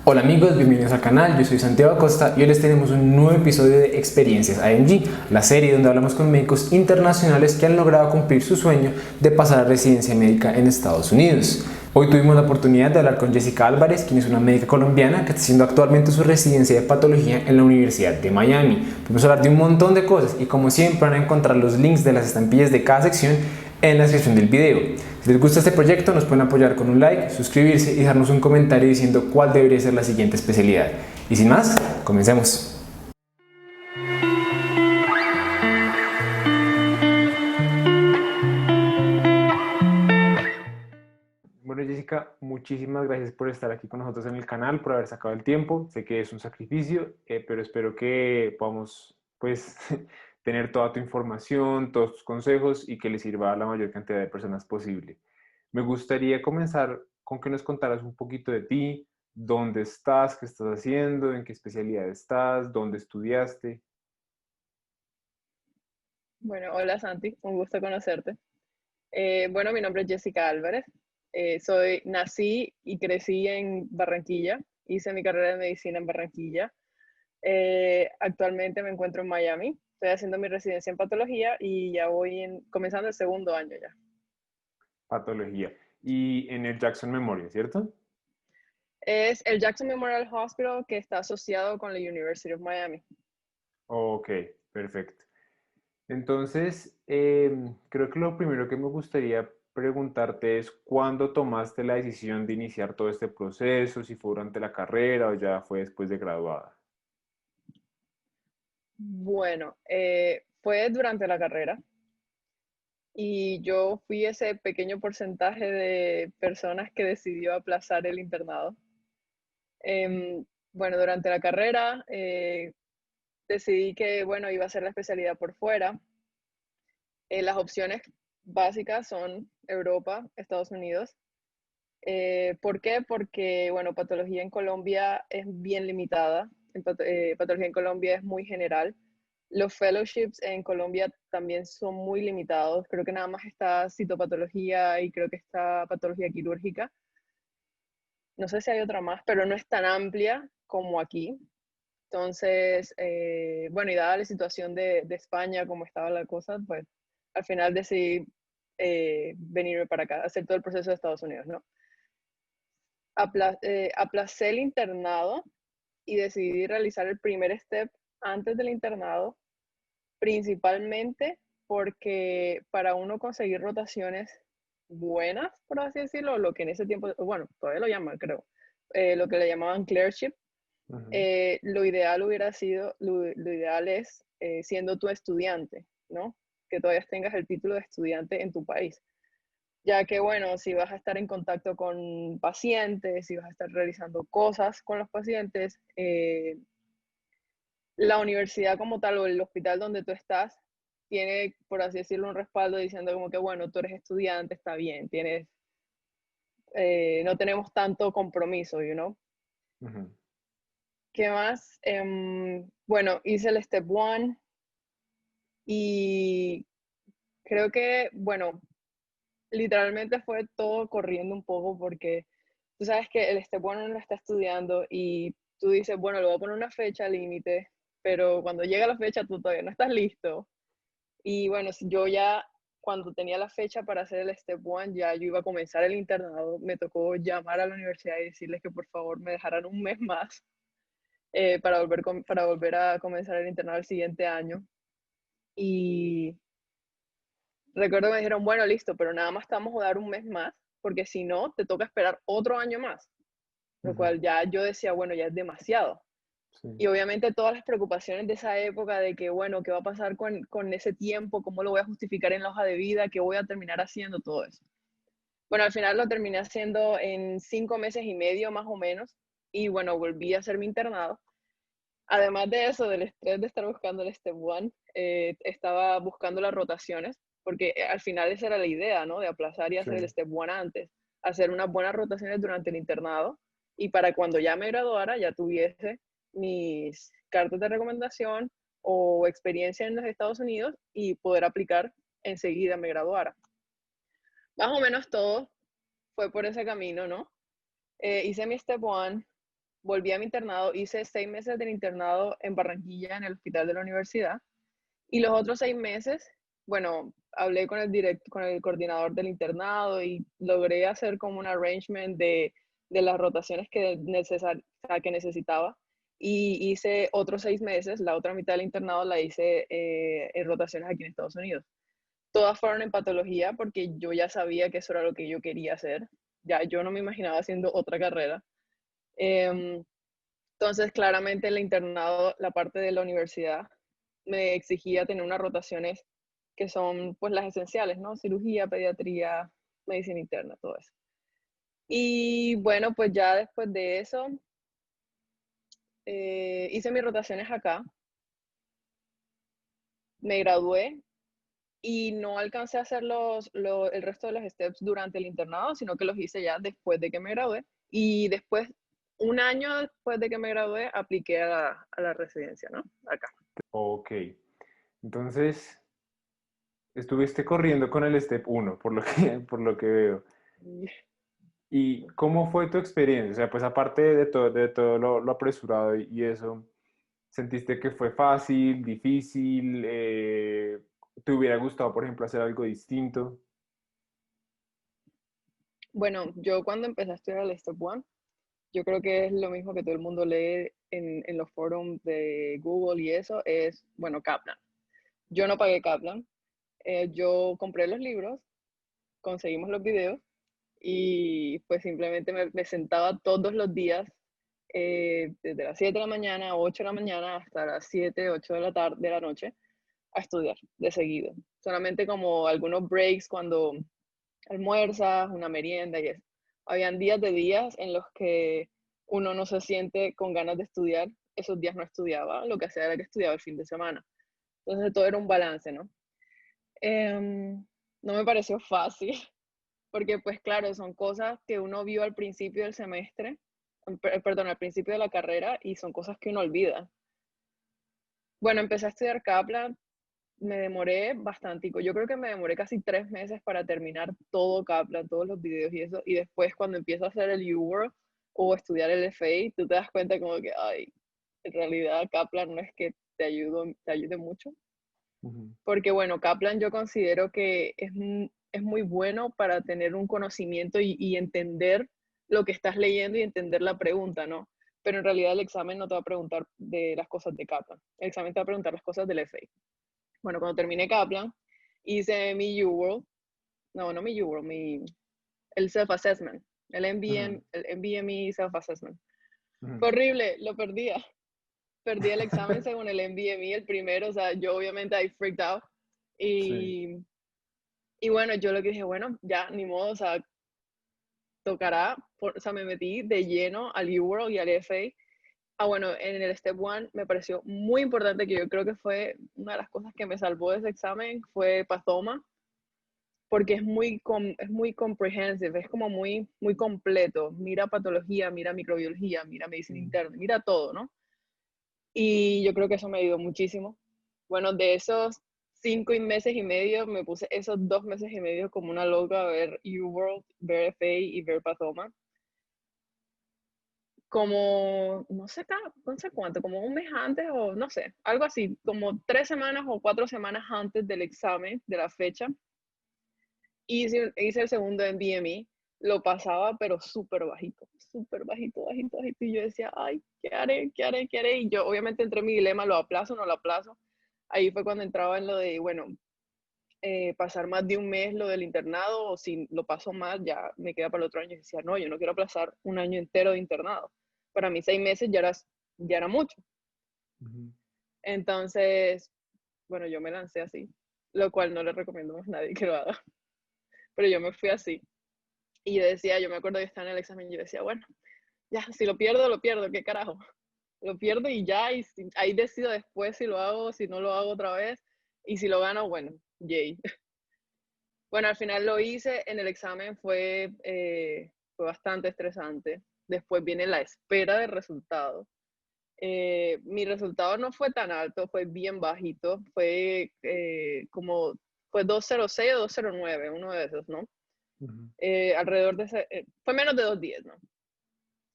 Hola amigos, bienvenidos al canal, yo soy Santiago Acosta y hoy les tenemos un nuevo episodio de Experiencias AMG, la serie donde hablamos con médicos internacionales que han logrado cumplir su sueño de pasar a residencia médica en Estados Unidos. Hoy tuvimos la oportunidad de hablar con Jessica Álvarez, quien es una médica colombiana que está haciendo actualmente su residencia de patología en la Universidad de Miami. Vamos a hablar de un montón de cosas y como siempre van a encontrar los links de las estampillas de cada sección en la descripción del video. Si les gusta este proyecto nos pueden apoyar con un like, suscribirse y dejarnos un comentario diciendo cuál debería ser la siguiente especialidad. Y sin más, comencemos. Bueno, Jessica, muchísimas gracias por estar aquí con nosotros en el canal, por haber sacado el tiempo. Sé que es un sacrificio, pero espero que podamos, pues, tener toda tu información, todos tus consejos y que le sirva a la mayor cantidad de personas posible. Me gustaría comenzar con que nos contaras un poquito de ti, dónde estás, qué estás haciendo, en qué especialidad estás, dónde estudiaste. Bueno, hola Santi, un gusto conocerte. Bueno, mi nombre es Jessica Álvarez. Nací y crecí en Barranquilla. Hice mi carrera de medicina en Barranquilla. Actualmente me encuentro en Miami. Estoy haciendo mi residencia en patología y ya comenzando el segundo año ya. Patología. Y en el Jackson Memorial, ¿cierto? Es el Jackson Memorial Hospital que está asociado con la University of Miami. Ok, perfecto. Entonces, creo que lo primero que me gustaría preguntarte es cuándo tomaste la decisión de iniciar todo este proceso, si fue durante la carrera o ya fue después de graduada. Bueno, fue durante la carrera. Y yo fui ese pequeño porcentaje de personas que decidió aplazar el internado. Bueno, durante la carrera decidí que, bueno, iba a hacer la especialidad por fuera. Las opciones básicas son Europa, Estados Unidos. ¿Por qué? Porque, bueno, patología en Colombia es bien limitada. Patología en Colombia es muy general. Los fellowships en Colombia también son muy limitados. Creo que nada más está citopatología y creo que está patología quirúrgica. No sé si hay otra más, pero no es tan amplia como aquí. Entonces, bueno, y dada la situación de España, como estaba la cosa, pues al final decidí venirme para acá, hacer todo el proceso de Estados Unidos, ¿no? Aplacé el internado y decidí realizar el primer step antes del internado, principalmente porque para uno conseguir rotaciones buenas, por así decirlo, lo que en ese tiempo, bueno, todavía lo llaman, creo, lo que le llamaban clerkship, Ujú. lo ideal hubiera sido, lo ideal es siendo tu estudiante, ¿no? Que todavía tengas el título de estudiante en tu país. Ya que, bueno, si vas a estar en contacto con pacientes, si vas a estar realizando cosas con los pacientes, la universidad como tal o el hospital donde tú estás tiene, por así decirlo, un respaldo diciendo como que, bueno, tú eres estudiante, está bien, no tenemos tanto compromiso, you know. Ujú. ¿Qué más? Bueno, hice el Step One y creo que, bueno, literalmente fue todo corriendo un poco porque tú sabes que el Step One uno lo está estudiando y tú dices, bueno, le voy a poner una fecha límite, pero cuando llega la fecha tú todavía no estás listo. Y bueno, yo ya cuando tenía la fecha para hacer el Step One, ya yo iba a comenzar el internado, me tocó llamar a la universidad y decirles que por favor me dejaran un mes más para volver a comenzar el internado el siguiente año. Y recuerdo que me dijeron, bueno, listo, pero nada más te vamos a dar un mes más, porque si no, te toca esperar otro año más, lo Ujú. cual ya yo decía, bueno, ya es demasiado. Sí. Y obviamente todas las preocupaciones de esa época de que, bueno, ¿qué va a pasar con ese tiempo? ¿Cómo lo voy a justificar en la hoja de vida? ¿Qué voy a terminar haciendo? Todo eso. Bueno, al final lo terminé haciendo en 5 meses y medio más o menos. Y bueno, volví a hacer mi internado. Además de eso, del estrés de estar buscando el Step One, estaba buscando las rotaciones, porque al final esa era la idea, ¿no? De aplazar y Sí. hacer el Step One antes, hacer unas buenas rotaciones durante el internado y para cuando ya me graduara ya tuviese mis cartas de recomendación o experiencia en los Estados Unidos y poder aplicar enseguida me graduara. Más o menos todo fue por ese camino, ¿no? Hice mi Step One, volví a mi internado, hice 6 meses del internado en Barranquilla, en el hospital de la universidad, y los otros 6 meses, bueno, hablé con con el coordinador del internado y logré hacer como un arrangement de las rotaciones que necesitaba. Y hice otros 6 meses, la otra mitad del internado la hice en rotaciones aquí en Estados Unidos. Todas fueron en patología porque yo ya sabía que eso era lo que yo quería hacer. Ya yo no me imaginaba haciendo otra carrera. Em, entonces, claramente el internado, la parte de la universidad, me exigía tener unas rotaciones que son pues las esenciales, ¿no? Cirugía, pediatría, medicina interna, todo eso. Y bueno, pues ya después de eso, hice mis rotaciones acá, me gradué y no alcancé a hacer el resto de los steps durante el internado, sino que los hice ya después de que me gradué. Y después, un año después de que me gradué, apliqué a la residencia, ¿no? Acá. Ok, entonces estuviste corriendo con el Step 1, por lo que, por lo que veo. Y, ¿Y cómo fue tu experiencia? O sea, pues aparte de todo lo apresurado y eso, ¿sentiste que fue fácil, difícil? ¿Te hubiera gustado, por ejemplo, hacer algo distinto? bueno, yo cuando empecé a estudiar el Step 1, yo creo que es lo mismo que todo el mundo lee en los foros de Google y eso, es, bueno, Kaplan. Yo no pagué Kaplan, yo compré los libros, conseguimos los videos y pues simplemente me sentaba todos los días, desde las 7 de la mañana, 8 de la mañana, hasta las 7 8 de la tarde, de la noche, a estudiar de seguido. Solamente como algunos breaks cuando almuerzas, una merienda y eso. Habían días en los que uno no se siente con ganas de estudiar, esos días no estudiaba, lo que hacía era que estudiaba el fin de semana. Entonces todo era un balance, ¿no? No me pareció fácil, porque pues claro, son cosas que uno vio al principio del semestre, perdón, al principio de la carrera y son cosas que uno olvida. Bueno, empecé a estudiar Kaplan, me demoré bastante, yo creo que me demoré casi 3 meses para terminar todo Kaplan, todos los videos y eso, y después cuando empiezo a hacer el UWorld o estudiar el FA, tú te das cuenta como que, ay, en realidad Kaplan no es que te ayude mucho, Ujú. porque bueno, Kaplan yo considero que es muy bueno para tener un conocimiento y entender lo que estás leyendo y entender la pregunta, ¿no? Pero en realidad el examen no te va a preguntar de las cosas de Kaplan, el examen te va a preguntar las cosas del FA. Bueno, cuando terminé Kaplan, hice mi UWorld, no mi UWorld, el self-assessment, Ujú, el NBME self-assessment. ujú. Fue horrible, lo perdí el examen según el NBME, el primero, o sea, yo obviamente I freaked out. Sí. Y, y bueno, yo lo que dije, bueno, ya, ni modo, o sea, tocará, o sea, me metí de lleno al UWorld y al FA. Ah, bueno, en el Step 1 me pareció muy importante, que yo creo que fue una de las cosas que me salvó de ese examen, fue Pathoma, porque es muy comprehensive, es como muy completo. Mira patología, mira microbiología, mira medicina Mm. interna, mira todo, ¿no? Y yo creo que eso me ayudó muchísimo. Bueno, de esos 5 meses y medio, me puse esos 2 meses y medio como una loca a ver UWorld, ver FA y ver Pathoma. Como, no sé cuánto, como un mes antes o no sé, algo así, como 3 semanas o 4 semanas antes del examen, de la fecha, hice el segundo en BME, lo pasaba pero súper bajito, bajito, bajito, y yo decía, ay, ¿qué haré? ¿Qué haré? ¿Qué haré? Y yo obviamente entré en mi dilema, ¿lo aplazo o no lo aplazo? Ahí fue cuando entraba en lo de, bueno, pasar más de un mes lo del internado, o si lo paso más, ya me queda para el otro año. Y decía, no, yo no quiero aplazar un año entero de internado. Para mí 6 meses ya era mucho. Ujú. Entonces, bueno, yo me lancé así, lo cual no le recomiendo a nadie que lo haga, pero yo me fui así. Y yo decía, yo me acuerdo que estaba en el examen y yo decía, bueno, ya, si lo pierdo, ¿qué carajo? Lo pierdo y ya, y ahí decido después si lo hago, si no lo hago otra vez, y si lo gano, bueno, yay. Bueno, al final lo hice, en el examen fue bastante estresante. Después viene la espera del resultado. Mi resultado no fue tan alto, fue bien bajito, fue 206 o 209, uno de esos, ¿no? Ujú. Alrededor de fue menos de 210, ¿no?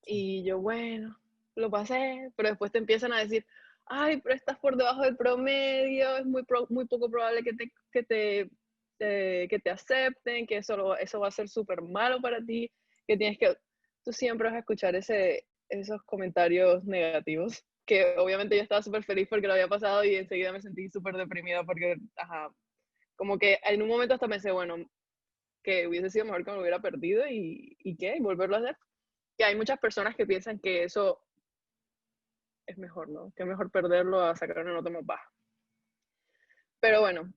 Sí. Y yo, bueno. lo pasé, pero después te empiezan a decir, ay, pero estás por debajo del promedio, es muy poco probable que te acepten, que eso va a ser súper malo para ti, que tú siempre vas a escuchar esos comentarios negativos, que obviamente yo estaba súper feliz porque lo había pasado y enseguida me sentí súper deprimida porque, ajá, como que en un momento hasta pensé, bueno, que hubiese sido mejor que me lo hubiera perdido y qué, y volverlo a hacer. Que hay muchas personas que piensan que eso es mejor, ¿no? Que es mejor perderlo a sacar una nota más baja. Pero bueno,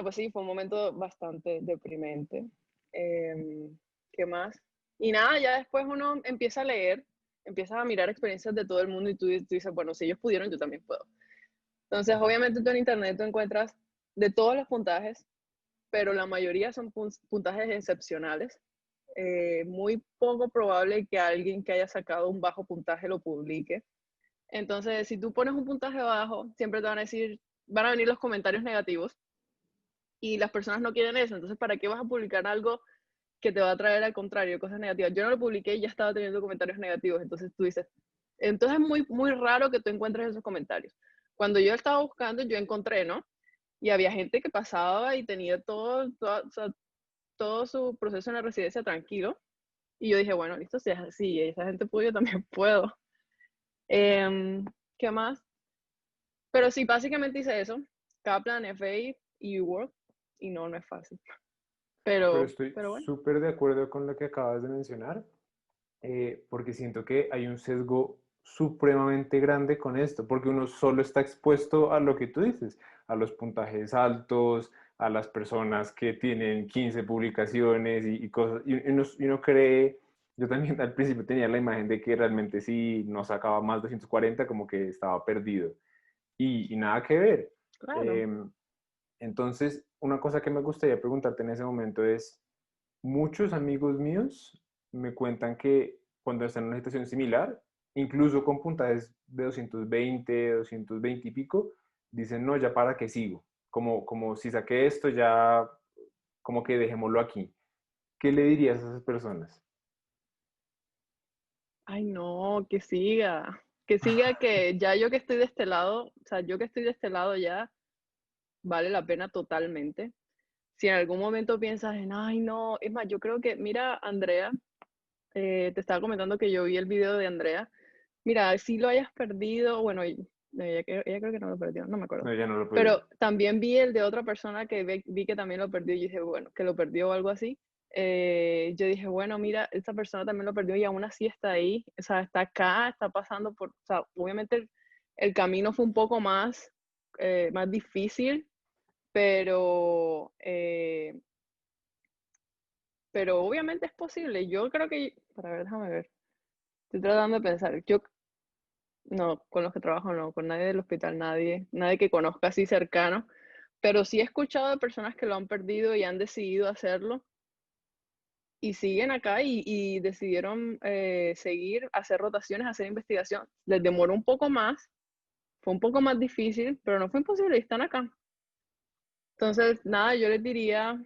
pues sí, fue un momento bastante deprimente. ¿Qué más? Y nada, ya después uno empieza a leer, empiezas a mirar experiencias de todo el mundo y tú dices, bueno, si ellos pudieron, yo también puedo. Entonces, obviamente tú en internet tú encuentras de todos los puntajes, pero la mayoría son puntajes excepcionales. Muy poco probable que alguien que haya sacado un bajo puntaje lo publique. Entonces, si tú pones un puntaje bajo, siempre te van a decir, van a venir los comentarios negativos y las personas no quieren eso. Entonces, ¿para qué vas a publicar algo que te va a traer al contrario, cosas negativas? Yo no lo publiqué y ya estaba teniendo comentarios negativos. Entonces tú dices, entonces es muy raro que tú encuentres esos comentarios. Cuando yo estaba buscando, yo encontré, ¿no? Y había gente que pasaba y tenía o sea, todo su proceso en la residencia tranquilo. Y yo dije, bueno, listo, si es así, esa gente pudo, yo también puedo. ¿Qué más? Pero sí, básicamente hice eso. Kaplan, FA y UWorld. Y no, no es fácil. Pero estoy Pero bueno, súper de acuerdo con lo que acabas de mencionar, porque siento que hay un sesgo supremamente grande con esto, porque uno solo está expuesto a lo que tú dices, a los puntajes altos, a las personas que tienen 15 publicaciones y cosas, y uno cree, yo también al principio tenía la imagen de que realmente si no sacaba más de 240 como que estaba perdido, y nada que ver. claro. Em, entonces, una cosa que me gustaría preguntarte en ese momento es, muchos amigos míos me cuentan que cuando están en una situación similar, incluso con puntajes de 220, 220 y pico, dicen, no, ya para qué sigo. Como si saqué esto, ya como que dejémoslo aquí. ¿Qué le dirías a esas personas? Ay, no, que siga. Que siga que ya yo que estoy de este lado, o sea, yo que estoy de este lado ya vale la pena totalmente. Si en algún momento piensas en, ay, no, es más, yo creo que, mira, Andrea, te estaba comentando que yo vi el video de Andrea. Mira, si lo hayas perdido, bueno, ella creo que no lo perdió, no me acuerdo. No, ya no lo perdió. Pero también vi el de otra persona que vi que también lo perdió y dije, bueno, que lo perdió o algo así. Yo dije, bueno, mira, esta persona también lo perdió y aún así está ahí, o sea, está acá, está pasando por, o sea, obviamente el camino fue un poco más difícil, pero, eh, pero obviamente es posible. Yo creo que, para ver, déjame ver, estoy tratando de pensar, yo no, con los que trabajo no, con nadie del hospital, nadie que conozca así cercano, pero sí he escuchado de personas que lo han perdido y han decidido hacerlo y siguen acá y decidieron seguir, hacer rotaciones, hacer investigación. Les demoró un poco más, fue un poco más difícil, pero no fue imposible y están acá. Entonces, nada, yo les diría,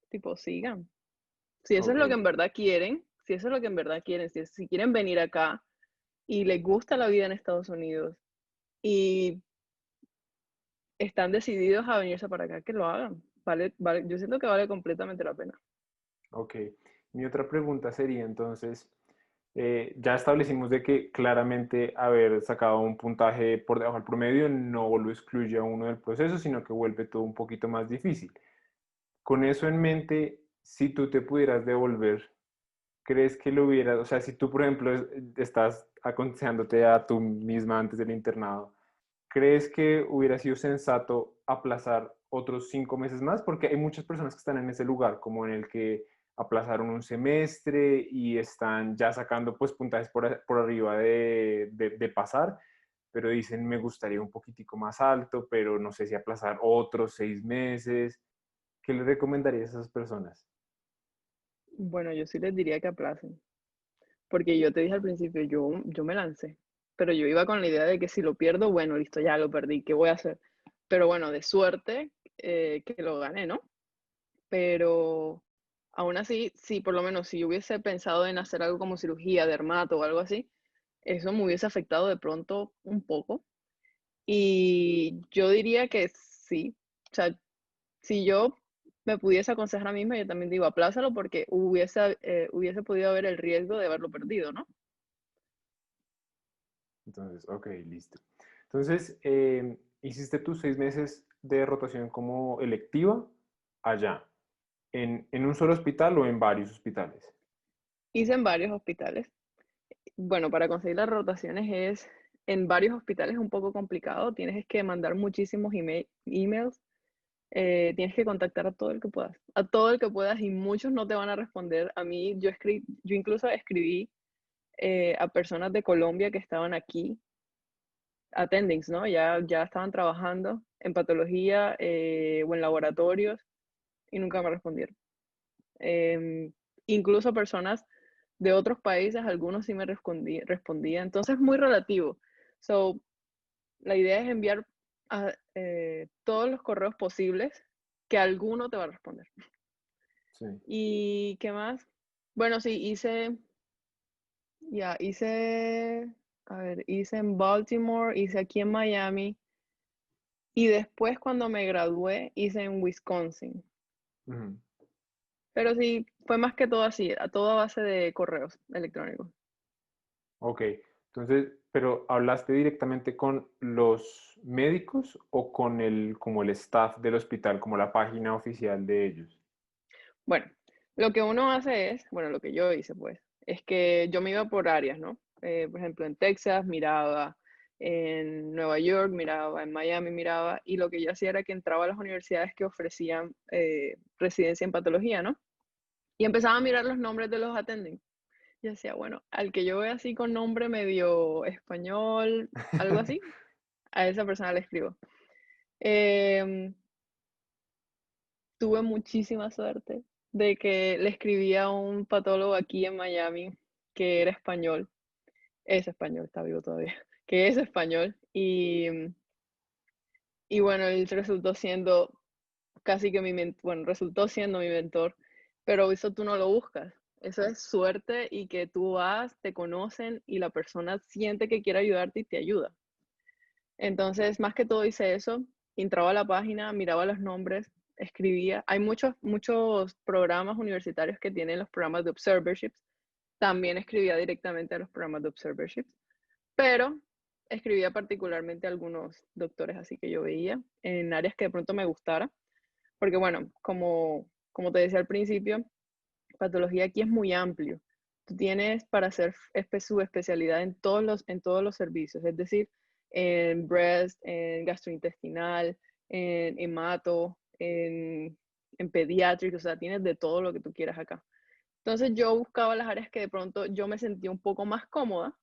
tipo, sigan. Si eso es Ok. lo que en verdad quieren, si eso es lo que en verdad quieren, si quieren venir acá y les gusta la vida en Estados Unidos y están decididos a venirse para acá, que lo hagan. Vale, yo siento que vale completamente la pena. Ok. Mi otra pregunta sería entonces, ya establecimos de que claramente haber sacado un puntaje por debajo del promedio no lo excluye a uno del proceso, sino que vuelve todo un poquito más difícil. Con eso en mente, si tú te pudieras devolver, ¿crees que lo hubieras, o sea, si tú, por ejemplo, estás aconsejándote a tú misma antes del internado, ¿crees que hubiera sido sensato aplazar otros 5 meses más? Porque hay muchas personas que están en ese lugar, como en el que aplazaron un semestre y están ya sacando pues puntajes por arriba de pasar, pero dicen me gustaría un poquitico más alto, pero no sé si aplazar otros 6 meses. ¿Qué le recomendarías a esas personas? Bueno, yo sí les diría que aplacen, porque yo te dije al principio, yo me lancé, pero yo iba con la idea de que si lo pierdo, bueno, listo, ya lo perdí, ¿qué voy a hacer? Pero bueno, de suerte que lo gané, ¿no? Pero aún así, sí, por lo menos si yo hubiese pensado en hacer algo como cirugía, dermato o algo así, eso me hubiese afectado de pronto un poco. Y yo diría que sí. O sea, si yo me pudiese aconsejar a mí misma, yo también digo, aplázalo porque hubiese podido haber el riesgo de haberlo perdido, ¿no? Entonces, ok, listo. Entonces, hiciste tus 6 meses de rotación como electiva allá, en un solo hospital o en varios hospitales. Hice en varios hospitales. Bueno, para conseguir las rotaciones en varios hospitales es un poco complicado. Tienes que mandar muchísimos emails. Tienes que contactar a todo el que puedas. A todo el que puedas y muchos no te van a responder. A mí, yo incluso escribí a personas de Colombia que estaban aquí, attendings, ¿no? Ya estaban trabajando en patología o en laboratorios y nunca me respondieron. Incluso personas de otros países, algunos sí me respondían. Entonces, muy relativo. So, la idea es enviar todos los correos posibles que alguno te va a responder. Sí. ¿Y qué más? Bueno, sí, a ver, hice en Baltimore, hice aquí en Miami y después cuando me gradué hice en Wisconsin. Ujú. Pero sí, fue más que todo así, a toda base de correos electrónicos. Ok, entonces, pero ¿hablaste directamente con los médicos o con como el staff del hospital, como la página oficial de ellos? Bueno, lo que uno hace es, bueno, lo que yo hice pues, es que yo me iba por áreas, ¿no? Por ejemplo, en Texas miraba, en Nueva York miraba, en Miami miraba, y lo que yo hacía era que entraba a las universidades que ofrecían residencia en patología, ¿no? Y empezaba a mirar los nombres de los attendings. Y decía, bueno, al que yo vea así con nombre medio español, algo así, a esa persona le escribo. Em, Tuve muchísima suerte de que le escribí a un patólogo aquí en Miami que era español, es español, está vivo todavía, que es español y bueno, él resultó siendo casi que bueno, resultó siendo mi mentor, pero eso tú no lo buscas, eso es suerte y que tú vas, te conocen y la persona siente que quiere ayudarte y te ayuda. Entonces, más que todo hice eso, entraba a la página, miraba los nombres, escribía. Hay muchos programas universitarios que tienen los programas de observerships. También escribía directamente a los programas de observerships, pero escribía particularmente a algunos doctores así que yo veía en áreas que de pronto me gustara, porque bueno, como te decía al principio, patología aquí es muy amplio. Tú tienes para hacer su especialidad en todos los servicios, es decir, en breast, en gastrointestinal, en hemato, en pediátrico, o sea, tienes de todo lo que tú quieras acá. Entonces yo buscaba las áreas que de pronto yo me sentía un poco más cómoda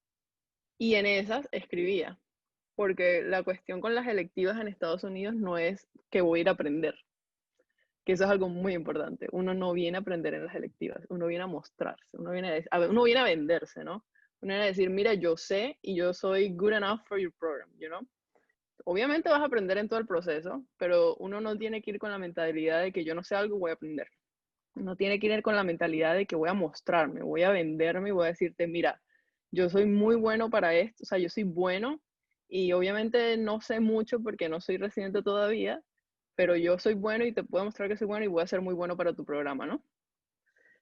y en esas escribía, porque la cuestión con las electivas en Estados Unidos no es que voy a ir a aprender, que eso es algo muy importante. Uno no viene a aprender en las electivas, uno viene a mostrarse, uno viene a venderse, ¿no? Uno viene a decir, mira, yo sé y yo soy good enough for your program, you know? Obviamente vas a aprender en todo el proceso, pero uno no tiene que ir con la mentalidad de que yo no sé algo, voy a aprender. Uno tiene que ir con la mentalidad de que voy a mostrarme, voy a venderme y voy a decirte, mira, yo soy muy bueno para esto, o sea, yo soy bueno y obviamente no sé mucho porque no soy residente todavía, pero yo soy bueno y te puedo mostrar que soy bueno y voy a ser muy bueno para tu programa, ¿no?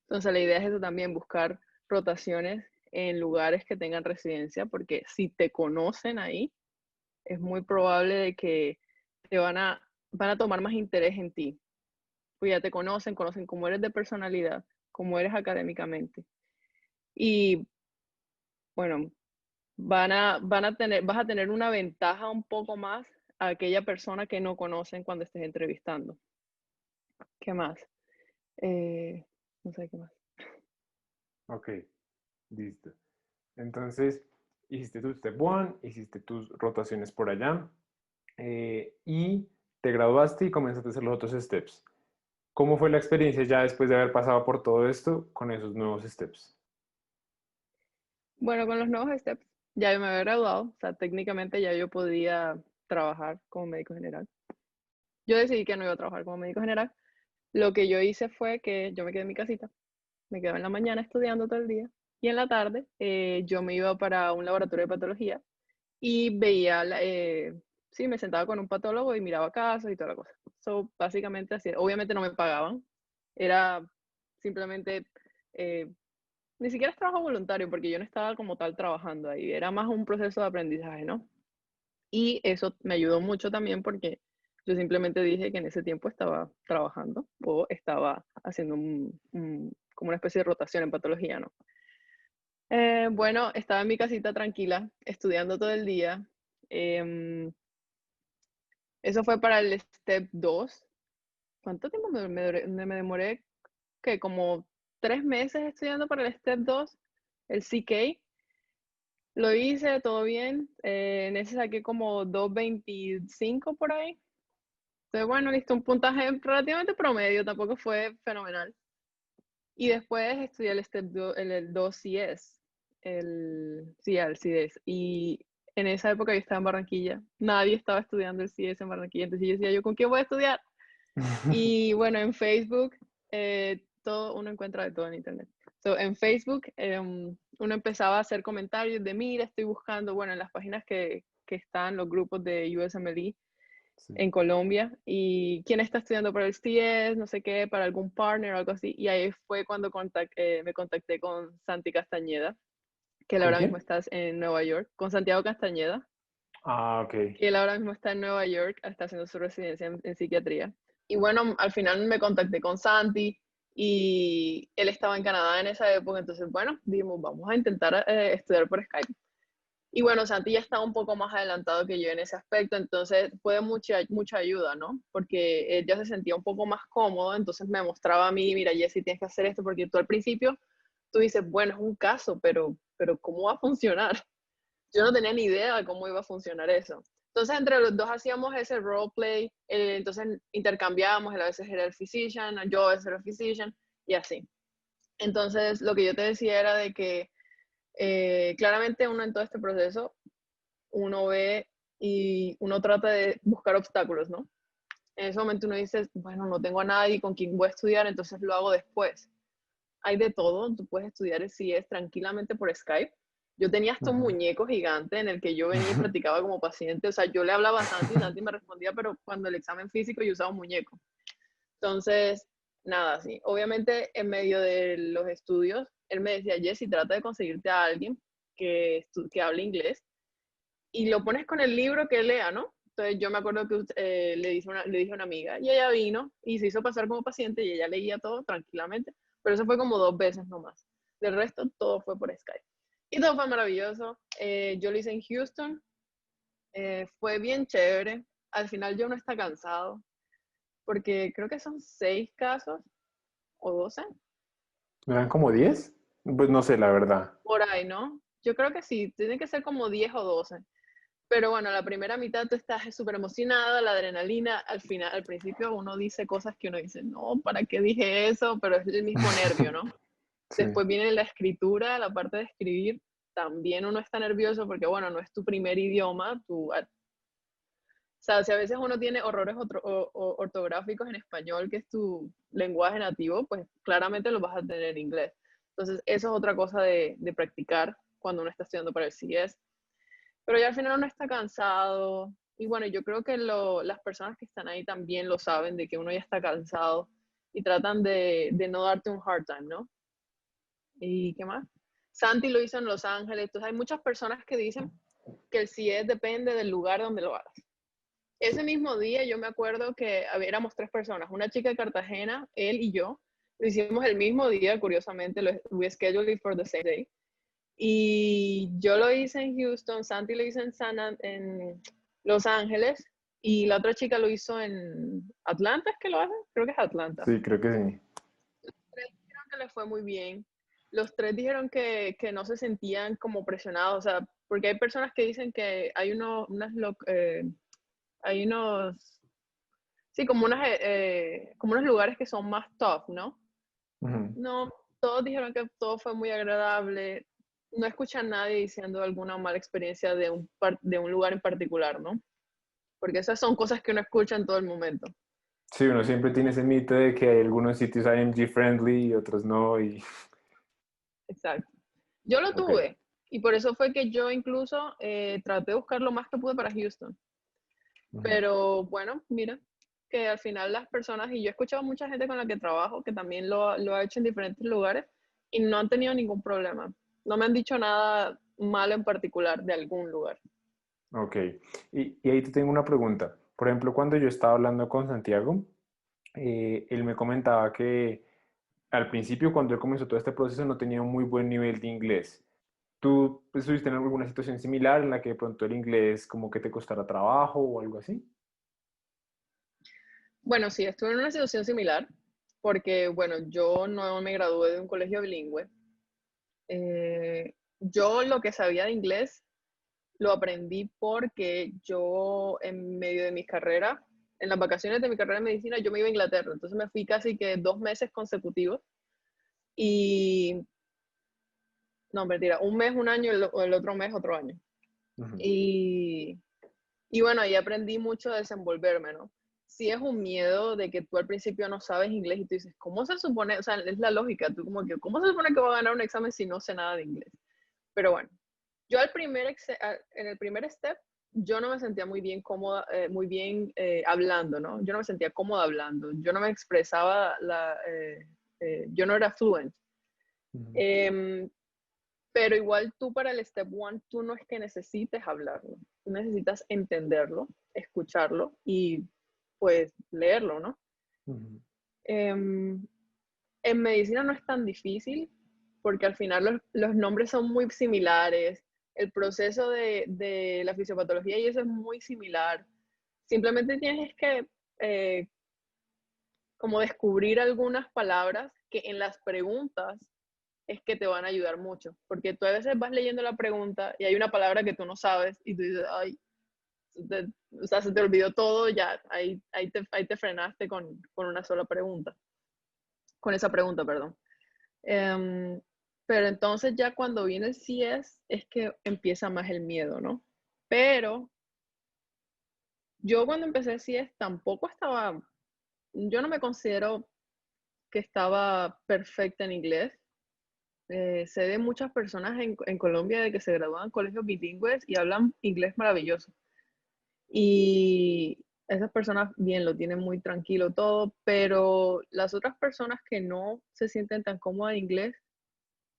Entonces la idea es eso también, buscar rotaciones en lugares que tengan residencia, porque si te conocen ahí, es muy probable de que te van a tomar más interés en ti, pues ya te conocen cómo eres de personalidad, cómo eres académicamente. Y bueno, vas a tener una ventaja un poco más a aquella persona que no conocen cuando estés entrevistando. ¿Qué más? No sé qué más. Ok, listo. Entonces, hiciste tu step one, hiciste tus rotaciones por allá y te graduaste y comenzaste a hacer los otros steps. ¿Cómo fue la experiencia ya después de haber pasado por todo esto con esos nuevos steps? Bueno, con los nuevos steps, ya yo me había graduado, o sea, técnicamente ya yo podía trabajar como médico general. Yo decidí que no iba a trabajar como médico general. Lo que yo hice fue que yo me quedé en mi casita, me quedaba en la mañana estudiando todo el día y en la tarde yo me iba para un laboratorio de patología y veía, sí, me sentaba con un patólogo y miraba casos y toda la cosa. So, básicamente así, obviamente no me pagaban, era simplemente, eh, ni siquiera es trabajo voluntario porque yo no estaba como tal trabajando ahí, era más un proceso de aprendizaje, ¿no? Y eso me ayudó mucho también porque yo simplemente dije que en ese tiempo estaba trabajando o estaba haciendo como una especie de rotación en patología, ¿no? Bueno, estaba en mi casita tranquila, estudiando todo el día. Em, Eso fue para el Step 2. ¿Cuánto tiempo me demoré? Que como 3 meses estudiando para el Step 2, el CK. Lo hice, todo bien. En ese saqué como 2.25 por ahí. Entonces, bueno, listo, un puntaje relativamente promedio, tampoco fue fenomenal. Y después estudié el Step 2, el 2 CS, sí, el CS. Y en esa época yo estaba en Barranquilla. Nadie estaba estudiando el CS en Barranquilla. Entonces yo decía, ¿yo con quién voy a estudiar? Y bueno, en Facebook, todo, uno encuentra de todo en Internet. So, en Facebook, uno empezaba a hacer comentarios de, mira, estoy buscando, bueno, en las páginas que están los grupos de USMLE Sí. en Colombia, y quién está estudiando para el CS, no sé qué, para algún partner o algo así. Y ahí fue cuando me contacté con Santi Castañeda, que él ¿Con ahora mismo quién? está en Nueva York, con Santiago Castañeda, Ah, ok. que él ahora mismo está en Nueva York, está haciendo su residencia en psiquiatría. Y bueno, al final me contacté con Santi y él estaba en Canadá en esa época, entonces bueno, dijimos, vamos a intentar estudiar por Skype. Y bueno, Santi ya estaba un poco más adelantado que yo en ese aspecto, entonces fue de mucha ayuda, ¿no? Porque él ya se sentía un poco más cómodo, entonces me mostraba a mí, mira, Jessy, tienes que hacer esto, porque tú al principio, tú dices, bueno, es un caso, pero ¿cómo va a funcionar? Yo no tenía ni idea de cómo iba a funcionar eso. Entonces, entre los dos hacíamos ese roleplay, entonces intercambiábamos, él a veces era el physician, yo a veces era el physician, y así. Entonces, lo que yo te decía era de que claramente uno en todo este proceso, uno ve y uno trata de buscar obstáculos, ¿no? En ese momento uno dice, bueno, no tengo a nadie con quien voy a estudiar, entonces lo hago después. Hay de todo, tú puedes estudiar si es tranquilamente por Skype. Yo tenía hasta un Ujú. muñeco gigante en el que yo venía y practicaba como paciente, o sea, yo le hablaba a Santi y Santi me respondía, pero cuando el examen físico yo usaba un muñeco. Entonces, nada, sí. Obviamente, en medio de los estudios, él me decía, Jessy, trata de conseguirte a alguien que hable inglés y lo pones con el libro que lea, ¿no? Entonces yo me acuerdo que le dije a una amiga y ella vino y se hizo pasar como paciente y ella leía todo tranquilamente, pero eso fue como 2 veces nomás. Del resto, todo fue por Skype. Y todo fue maravilloso. Yo lo hice en Houston, fue bien chévere. Al final yo no está cansado, porque creo que son 6 casos o 12 ¿No eran como 10? Pues no sé, la verdad. por ahí, ¿no? Yo creo que sí, tiene que ser como 10 o 12. Pero bueno, la primera mitad tú estás súper emocionada, la adrenalina, al final, al principio uno dice cosas que uno dice, no, ¿para qué dije eso? Pero es el mismo nervio, ¿no? Sí. Después viene la escritura, la parte de escribir, también uno está nervioso porque, bueno, no es tu primer idioma, o sea, si a veces uno tiene horrores ortográficos en español, que es tu lenguaje nativo, pues claramente lo vas a tener en inglés. Entonces, eso es otra cosa de practicar cuando uno está estudiando para el CS, pero ya al final uno está cansado. Y bueno, yo creo que las personas que están ahí también lo saben, de que uno ya está cansado y tratan de no darte un hard time, ¿no? ¿Y qué más? Santi lo hizo en Los Ángeles. Entonces hay muchas personas que dicen que el CIES depende del lugar donde lo hagas. Ese mismo día yo me acuerdo que éramos 3 personas, una chica de Cartagena, él y yo. Lo hicimos el mismo día, curiosamente, we scheduled it for the same day. Y yo lo hice en Houston, Santi lo hizo en Los Ángeles y la otra chica lo hizo en Atlanta, ¿es que lo hace? Creo que es Atlanta. Sí, creo que sí. Los tres dijeron que les fue muy bien. Los tres dijeron que no se sentían como presionados, o sea, porque hay personas que dicen que hay hay unos, sí, como unos lugares que son más tough, ¿no? Ujú. No, todos dijeron que todo fue muy agradable. No escuchan a nadie diciendo alguna mala experiencia de un lugar en particular, ¿no? Porque esas son cosas que uno escucha en todo el momento. Sí, uno siempre tiene ese mito de que hay algunos sitios IMG friendly y otros no. Y Exacto. Yo lo Ok. tuve y por eso fue que yo incluso traté de buscar lo más que pude para Houston. Ujú. Pero bueno, mira, que al final las personas, y yo he escuchado mucha gente con la que trabajo que también lo ha hecho en diferentes lugares y no han tenido ningún problema. No me han dicho nada malo en particular de algún lugar. Ok. Y ahí te tengo una pregunta. Por ejemplo, cuando yo estaba hablando con Santiago, él me comentaba que al principio, cuando él comenzó todo este proceso, no tenía un muy buen nivel de inglés. ¿Tú pues, estuviste en alguna situación similar en la que de pronto el inglés como que te costara trabajo o algo así? Bueno, sí, estuve en una situación similar porque, bueno, yo no me gradué de un colegio bilingüe. Yo lo que sabía de inglés lo aprendí porque yo en medio de mi carrera, en las vacaciones de mi carrera de medicina, yo me iba a Inglaterra. Entonces me fui casi que 2 meses consecutivos y, no, mentira, un mes, un año, el otro mes, otro año. Ujú. Y, y bueno, ahí aprendí mucho a desenvolverme, ¿no? Sí es un miedo de que tú al principio no sabes inglés y tú dices, ¿cómo se supone? O sea, es la lógica, tú como que, ¿cómo se supone que voy a ganar un examen si no sé nada de inglés? Pero bueno, yo en el primer step, yo no me sentía muy bien cómoda, muy bien hablando, ¿no? Yo no me sentía cómoda hablando, yo no me expresaba, yo no era fluent. Ujú. Em, pero igual tú para el step one, tú no es que necesites hablarlo, tú necesitas entenderlo, escucharlo y pues leerlo, ¿no? Ujú. Em, en medicina no es tan difícil porque al final los nombres son muy similares, el proceso de la fisiopatología y eso es muy similar. Simplemente tienes que eh, como descubrir algunas palabras que en las preguntas es que te van a ayudar mucho, porque tú a veces vas leyendo la pregunta y hay una palabra que tú no sabes y tú dices, ay, o sea, se te olvidó todo, ya, ahí te frenaste con una sola pregunta, con esa pregunta, perdón. Um, pero entonces ya cuando viene el CS es que empieza más el miedo, ¿no? Pero yo cuando empecé el CS tampoco estaba, yo no me considero que estaba perfecta en inglés. Sé de muchas personas en Colombia de que se gradúan en colegios bilingües y hablan inglés maravilloso. Y esas personas, bien, lo tienen muy tranquilo todo, pero las otras personas que no se sienten tan cómodas en inglés,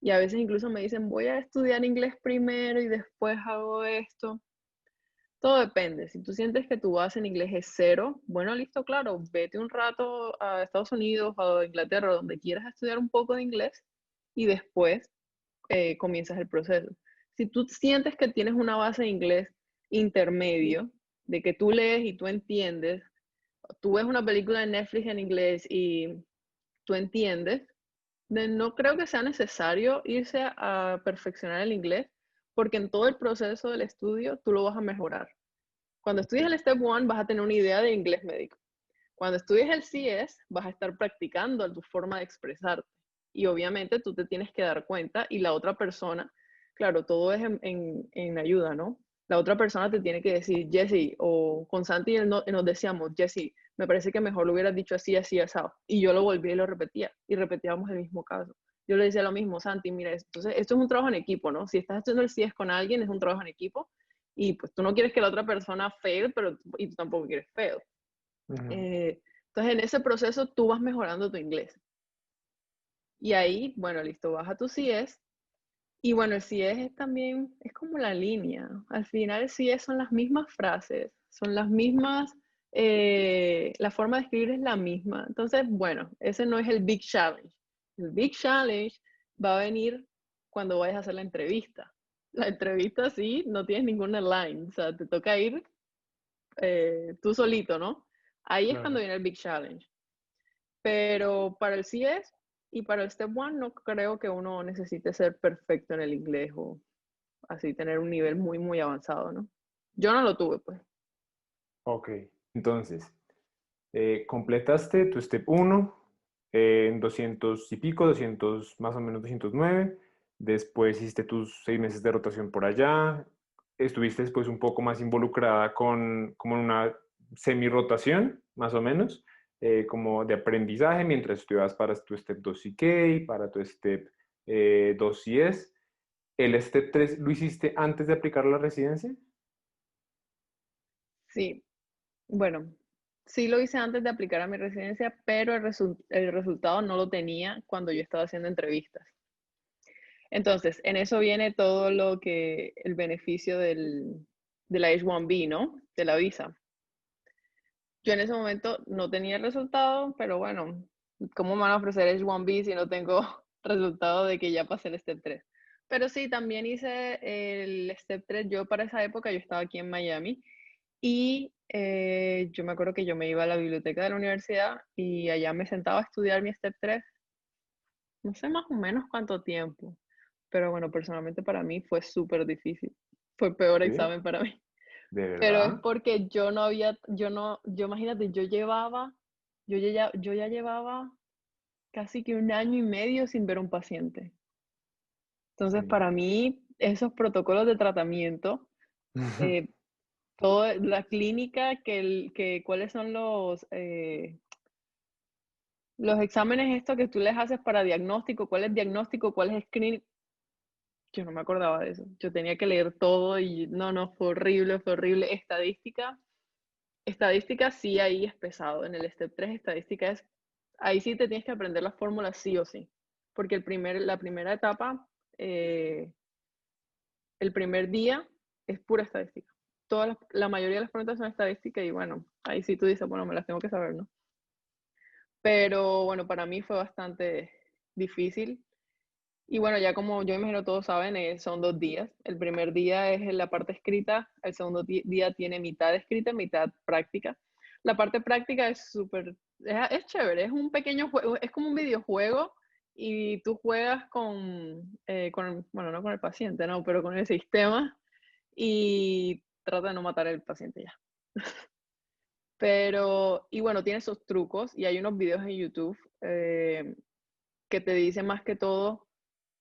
y a veces incluso me dicen, voy a estudiar inglés primero y después hago esto. Todo depende. Si tú sientes que tu base en inglés es cero, bueno, listo, claro, vete un rato a Estados Unidos o a Inglaterra, donde quieras estudiar un poco de inglés y después comienzas el proceso. Si tú sientes que tienes una base de inglés intermedio, de que tú lees y tú entiendes, tú ves una película de Netflix en inglés y tú entiendes, no creo que sea necesario irse a perfeccionar el inglés, porque en todo el proceso del estudio tú lo vas a mejorar. Cuando estudies Ok. el Step 1 vas a tener una idea de inglés médico. Cuando estudies el CS vas a estar practicando tu forma de expresarte. Y obviamente tú te tienes que dar cuenta y la otra persona, claro, todo es en ayuda, ¿no? La otra persona te tiene que decir, Jesse, o con Santi nos decíamos, Jesse, me parece que mejor lo hubieras dicho así, así, asado. Y yo lo volví y lo repetía, y repetíamos el mismo caso. Yo le decía lo mismo, Santi, mira, entonces esto es un trabajo en equipo, ¿no? Si estás haciendo el CS con alguien, es un trabajo en equipo, y pues tú no quieres que la otra persona fail, pero y tú tampoco quieres fail. Ujú. Entonces, en ese proceso tú vas mejorando tu inglés. Y ahí, bueno, listo, vas a tu CS. Y bueno, el CS es también, es como la línea. Al final el CS son las mismas frases, son las mismas, la forma de escribir es la misma. Entonces, bueno, ese no es el Big Challenge. El Big Challenge va a venir cuando vayas a hacer la entrevista. La entrevista sí, no tienes ninguna line, o sea, te toca ir tú solito, ¿no? Ahí es cuando Claro. viene el Big Challenge. Pero para el CS y para el Step 1 no creo que uno necesite ser perfecto en el inglés o así tener un nivel muy, muy avanzado, ¿no? Yo no lo tuve, pues. Ok. Entonces, completaste tu step uno en 200 y pico, 200, más o menos 209. Después hiciste tus 6 meses de rotación por allá. Estuviste después un poco más involucrada con como en una semi-rotación, más o menos, como de aprendizaje mientras estudiabas para tu step 2 CK, para tu step 2 CS. ¿El Step 3 lo hiciste antes de aplicar la residencia? Sí, bueno, sí lo hice antes de aplicar a mi residencia, pero el resultado no lo tenía cuando yo estaba haciendo entrevistas. Entonces, en eso viene todo lo que, el beneficio de la H-1B, ¿no? De la visa. Yo en ese momento no tenía el resultado, pero bueno, ¿cómo me van a ofrecer H-1B si no tengo resultado de que ya pasé el Step 3? Pero sí, también hice el Step 3. Yo para esa época, yo estaba aquí en Miami y yo me acuerdo que yo me iba a la biblioteca de la universidad y allá me sentaba a estudiar mi Step 3. No sé más o menos cuánto tiempo, pero bueno, personalmente para mí fue súper difícil. Fue el peor ¿Sí? examen para mí. ¿De Pero es verdad? porque yo no había, yo no, yo imagínate, yo ya llevaba casi que un año y medio sin ver un paciente. Entonces, Sí. para mí, esos protocolos de tratamiento, eh, toda la clínica, cuáles son los exámenes estos que tú les haces para diagnóstico, cuál es diagnóstico, cuál es screening. Yo no me acordaba de eso. Yo tenía que leer todo y no, fue horrible, fue horrible. Estadística sí, ahí es pesado. En el Step 3 estadística ahí sí te tienes que aprender las fórmulas sí o sí. Porque la primera etapa, eh, el primer día es pura estadística. La mayoría de las preguntas son estadísticas y bueno, ahí sí tú dices, bueno, me las tengo que saber, ¿no? Pero bueno, para mí fue bastante difícil. Y bueno, ya como yo imagino todos saben, son 2 días. El primer día es en la parte escrita, el segundo día tiene mitad escrita, mitad práctica. La parte práctica es súper, es chévere, es un pequeño juego, es como un videojuego y tú juegas bueno, no con el paciente, no, pero con el sistema y trata de no matar al paciente ya. Pero, y bueno, tiene esos trucos y hay unos videos en YouTube que te dicen más que todo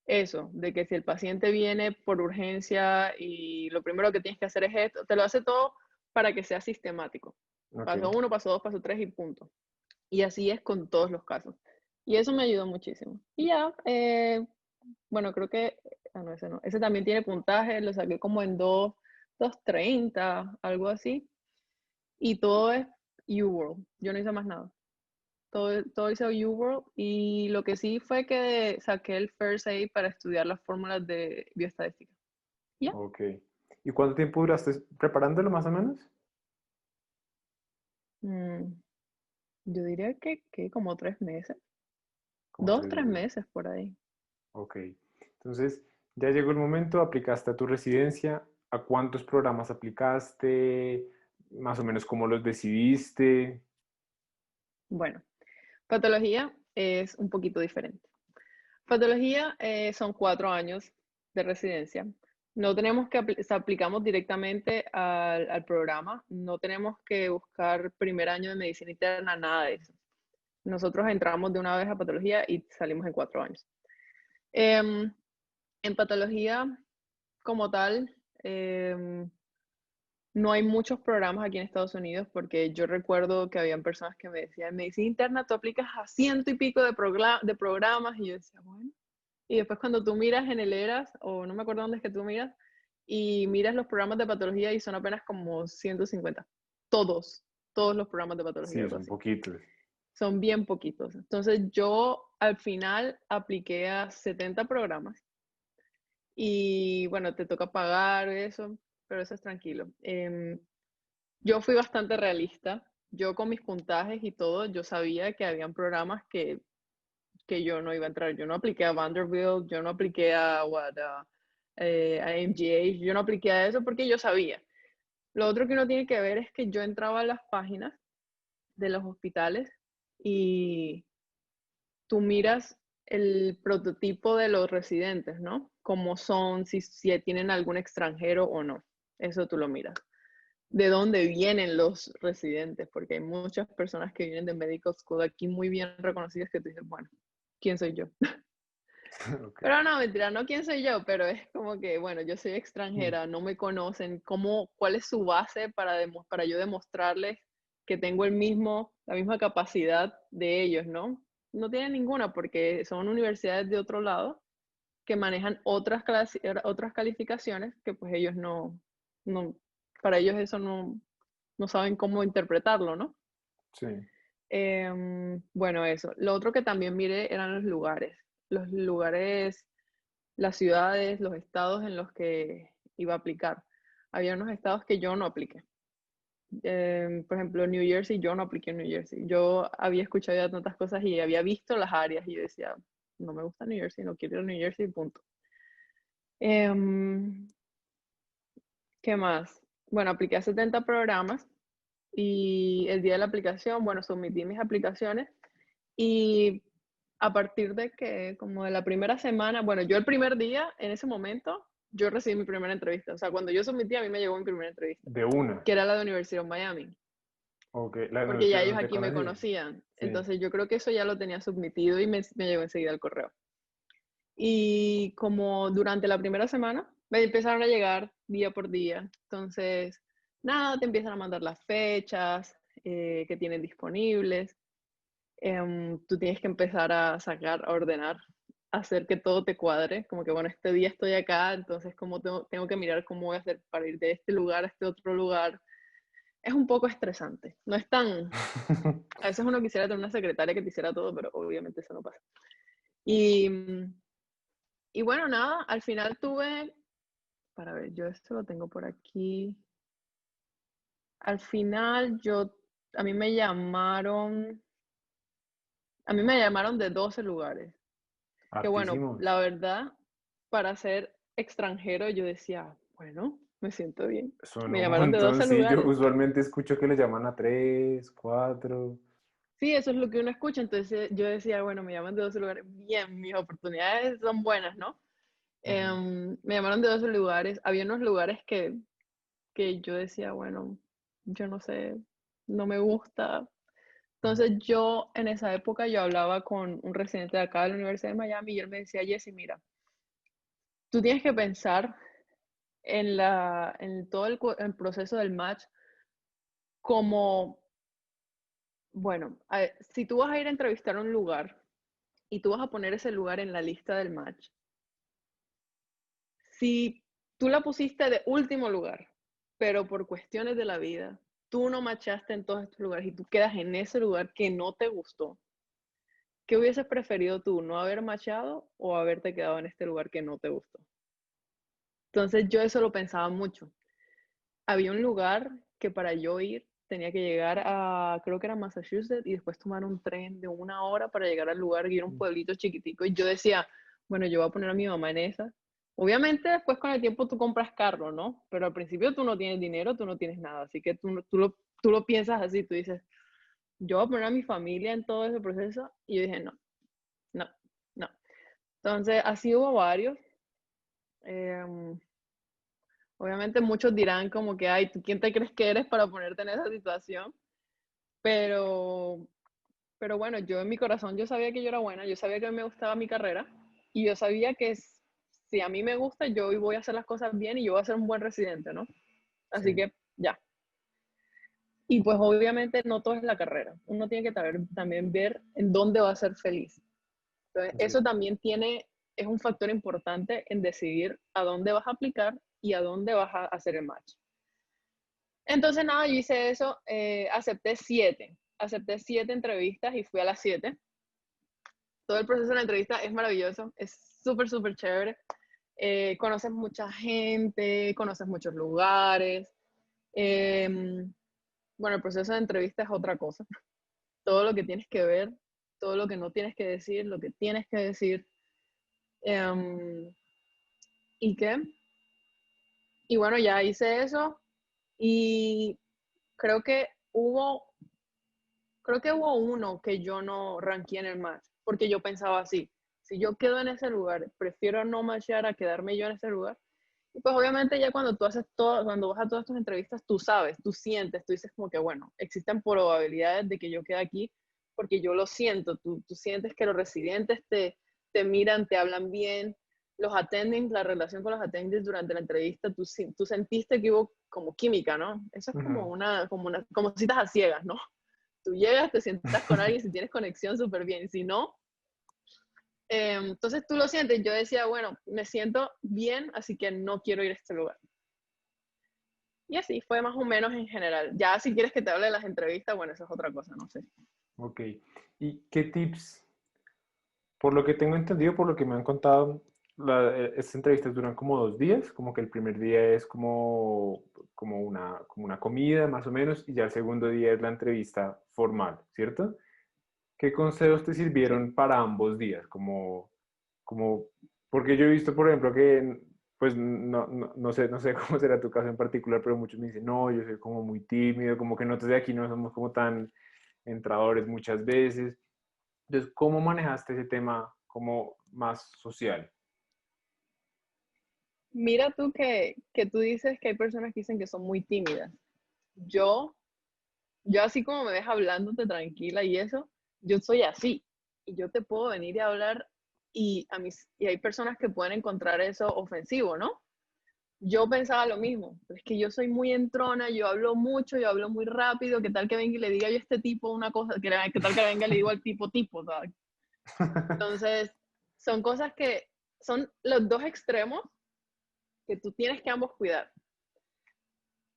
eso, de que si el paciente viene por urgencia y lo primero que tienes que hacer es esto, te lo hace todo para que sea sistemático. Ok. Paso uno, paso dos, paso tres y punto. Y así es con todos los casos. Y eso me ayudó muchísimo. Y ya, bueno, creo que, no, ese no. Ese también tiene puntaje, lo saqué como en 2.30, algo así. Y todo es UWorld. Yo no hice más nada. Todo hice UWorld y lo que sí fue que saqué el First Aid para estudiar las fórmulas de bioestadística. ¿Ya? Ok. ¿Y cuánto tiempo duraste preparándolo más o menos? Mm, yo diría que como 3 meses. Como Dos, tres tres meses. meses por ahí. Ok. Entonces, ya llegó el momento, aplicaste a tu residencia. ¿A cuántos programas aplicaste? Más o menos cómo los decidiste. Bueno, patología es un poquito diferente. Patología son 4 años de residencia. No tenemos que aplicamos directamente al programa. No tenemos que buscar primer año de medicina interna, nada de eso. Nosotros entramos de una vez a patología y salimos en 4 años. Em, en patología como tal, no hay muchos programas aquí en Estados Unidos porque yo recuerdo que habían personas que me decían, en medicina interna tú aplicas a ciento y pico de programas y yo decía, bueno. Y después cuando tú miras en el ERAS, o no me acuerdo dónde es que tú miras, y miras los programas de patología y son apenas como 150. Todos los programas de patología, Sí, algo son así. poquitos. Son bien poquitos. Entonces yo al final apliqué a 70 programas y bueno, te toca pagar eso, pero eso es tranquilo. Yo fui bastante realista. Yo con mis puntajes y todo, yo sabía que habían programas que yo no iba a entrar. Yo no apliqué a Vanderbilt, yo no apliqué a MGH, yo no apliqué a eso porque yo sabía. Lo otro que uno tiene que ver es que yo entraba a las páginas de los hospitales y tú miras el prototipo de los residentes, ¿no? Cómo son, si tienen algún extranjero o no. Eso tú lo miras. De dónde vienen los residentes, porque hay muchas personas que vienen de medical school aquí muy bien reconocidas que tú dices, bueno, ¿quién soy yo? Ok. Pero no, mentira, no quién soy yo, pero es como que, bueno, yo soy Mm. extranjera, no me conocen, ¿cuál es su base para yo demostrarles que tengo la misma capacidad de ellos, ¿no? No tienen ninguna porque son universidades de otro lado que manejan otras calificaciones que pues ellos no, para ellos eso no saben cómo interpretarlo, ¿no? Sí. Bueno, eso. Lo otro que también miré eran los lugares. Los lugares, las ciudades, los estados en los que iba a aplicar. Había unos estados que yo no apliqué. Por ejemplo, New Jersey, yo no apliqué en New Jersey. Yo había escuchado ya tantas cosas y había visto las áreas y yo decía, no me gusta New Jersey, no quiero ir a New Jersey, punto. Em, ¿Qué más? Bueno, apliqué a 70 programas y el día de la aplicación, bueno, sometí mis aplicaciones y a partir de que, como de la primera semana, bueno, yo el primer día, en ese momento, yo recibí mi primera entrevista. O sea, cuando yo sometí, a mí me llegó mi primera entrevista, De una. que era la de Universidad of Miami, Ok, porque ya ellos no te aquí me conocían. conocían. Sí. Entonces yo creo que eso ya lo tenía submitido y me llegó enseguida el correo. Y como durante la primera semana, me empezaron a llegar día por día. Entonces, nada, te empiezan a mandar las fechas que tienen disponibles. Tú tienes que empezar a sacar, a ordenar, a hacer que todo te cuadre. Como que, bueno, este día estoy acá, entonces como tengo que mirar cómo voy a hacer para ir de este lugar a este otro lugar. Es un poco estresante. No es tan... A veces uno quisiera tener una secretaria que te hiciera todo, pero obviamente eso no pasa. Y, y bueno, nada, al final tuve, para ver, yo esto lo tengo por aquí. Al final a mí me llamaron, a mí me llamaron de 12 lugares. Que bueno, Hartísimos. la verdad, para ser extranjero, yo decía, bueno, me siento bien. Son Me un llamaron de montón, 12 sí. Yo lugares. usualmente escucho que le llaman a 3, 4. Sí, eso es lo que uno escucha. Entonces yo decía, bueno, me llaman de 12 lugares. Bien, mis oportunidades son buenas, ¿no? Me llamaron de 12 lugares. Había unos lugares que yo decía, bueno, yo no sé, no me gusta. Entonces yo en esa época yo hablaba con un residente de acá de la Universidad de Miami y él me decía, Jessy, mira, tú tienes que pensar en todo el proceso del match como, bueno, si tú vas a ir a entrevistar a un lugar y tú vas a poner ese lugar en la lista del match, si tú la pusiste de último lugar, pero por cuestiones de la vida, tú no machaste en todos estos lugares y tú quedas en ese lugar que no te gustó, ¿qué hubieses preferido tú, no haber machado o haberte quedado en este lugar que no te gustó? Entonces yo eso lo pensaba mucho. Había un lugar que para yo ir tenía que llegar a, creo que era Massachusetts, y después tomar un tren de 1 hora para llegar al lugar, y era un pueblito chiquitico, y yo decía, bueno, yo voy a poner a mi mamá en esa. Obviamente después con el tiempo tú compras carro, ¿no? Pero al principio tú no tienes dinero, tú no tienes nada, así que tú lo piensas así, tú dices, yo voy a poner a mi familia en todo ese proceso, y yo dije, no, no, no. Entonces así hubo varios. Eh, Obviamente muchos dirán como que, ay, ¿tú quién te crees que eres para ponerte en esa situación? Pero, pero bueno, yo en mi corazón yo sabía que yo era buena, yo sabía que me gustaba mi carrera y yo sabía que si a mí me gusta, yo voy a hacer las cosas bien y yo voy a ser un buen residente, ¿no? Así Sí, que ya. Y pues obviamente no todo es la carrera. Uno tiene que también ver en dónde va a ser feliz. Entonces, sí. eso también es un factor importante en decidir a dónde vas a aplicar y a dónde vas a hacer el match. Entonces, nada, yo hice eso, acepté 7 entrevistas y fui a las 7. Todo el proceso de la entrevista es maravilloso, es súper, súper chévere. Conoces mucha gente, conoces muchos lugares. Eh, bueno, el proceso de entrevista es otra cosa. Todo lo que tienes que ver, todo lo que no tienes que decir, lo que tienes que decir. Eh, ¿Y qué? Y bueno, ya hice eso y creo que hubo creo que hubo uno que yo no ranqué en el match, porque yo pensaba así, si yo quedo en ese lugar, prefiero no matchear a quedarme yo en ese lugar. Y pues obviamente ya cuando tú haces todo, cuando vas a todas tus entrevistas, tú sabes, tú sientes, tú dices como que, bueno, existen probabilidades de que yo quede aquí, porque yo lo siento, tú sientes que los residentes te miran, te hablan bien, los attendings, la relación con los attendings durante la entrevista, tú sentiste que hubo como química, ¿no? Eso es Ujú. como citas a ciegas, ¿no? Tú llegas, te sientas con alguien, si tienes conexión, súper bien. Si no, Entonces tú lo sientes, yo decía, bueno, me siento bien, así que no quiero ir a este lugar. Y así fue más o menos en general. Ya si quieres que te hable de las entrevistas, bueno, eso es otra cosa, no sé. Ok. ¿Y qué tips? Por lo que tengo entendido, por lo que me han contado, estas entrevistas duran como 2 días, como que el primer día es como una comida más o menos, y ya el segundo día es la entrevista formal, ¿cierto? ¿Qué consejos te Sí. sirvieron para ambos días? Porque yo he visto, por ejemplo, que, pues no sé cómo será tu caso en particular, pero muchos me dicen, no, yo soy como muy tímido, como que nosotros de aquí no somos como tan entradores muchas veces. Entonces, ¿cómo manejaste ese tema como más social? Mira tú que tú dices que hay personas que dicen que son muy tímidas. Yo, yo así como me ves hablándote tranquila y eso, yo soy así. Y yo te puedo venir y hablar y hay personas que pueden encontrar eso ofensivo, ¿no? Yo pensaba lo mismo, pero es que yo soy muy entrona, yo hablo mucho, yo hablo muy rápido, ¿qué tal que venga y le diga yo a este tipo una cosa? ¿Qué tal que venga y le digo al tipo, ¿sabes? Entonces, son cosas que son los dos extremos que tú tienes que ambos cuidar.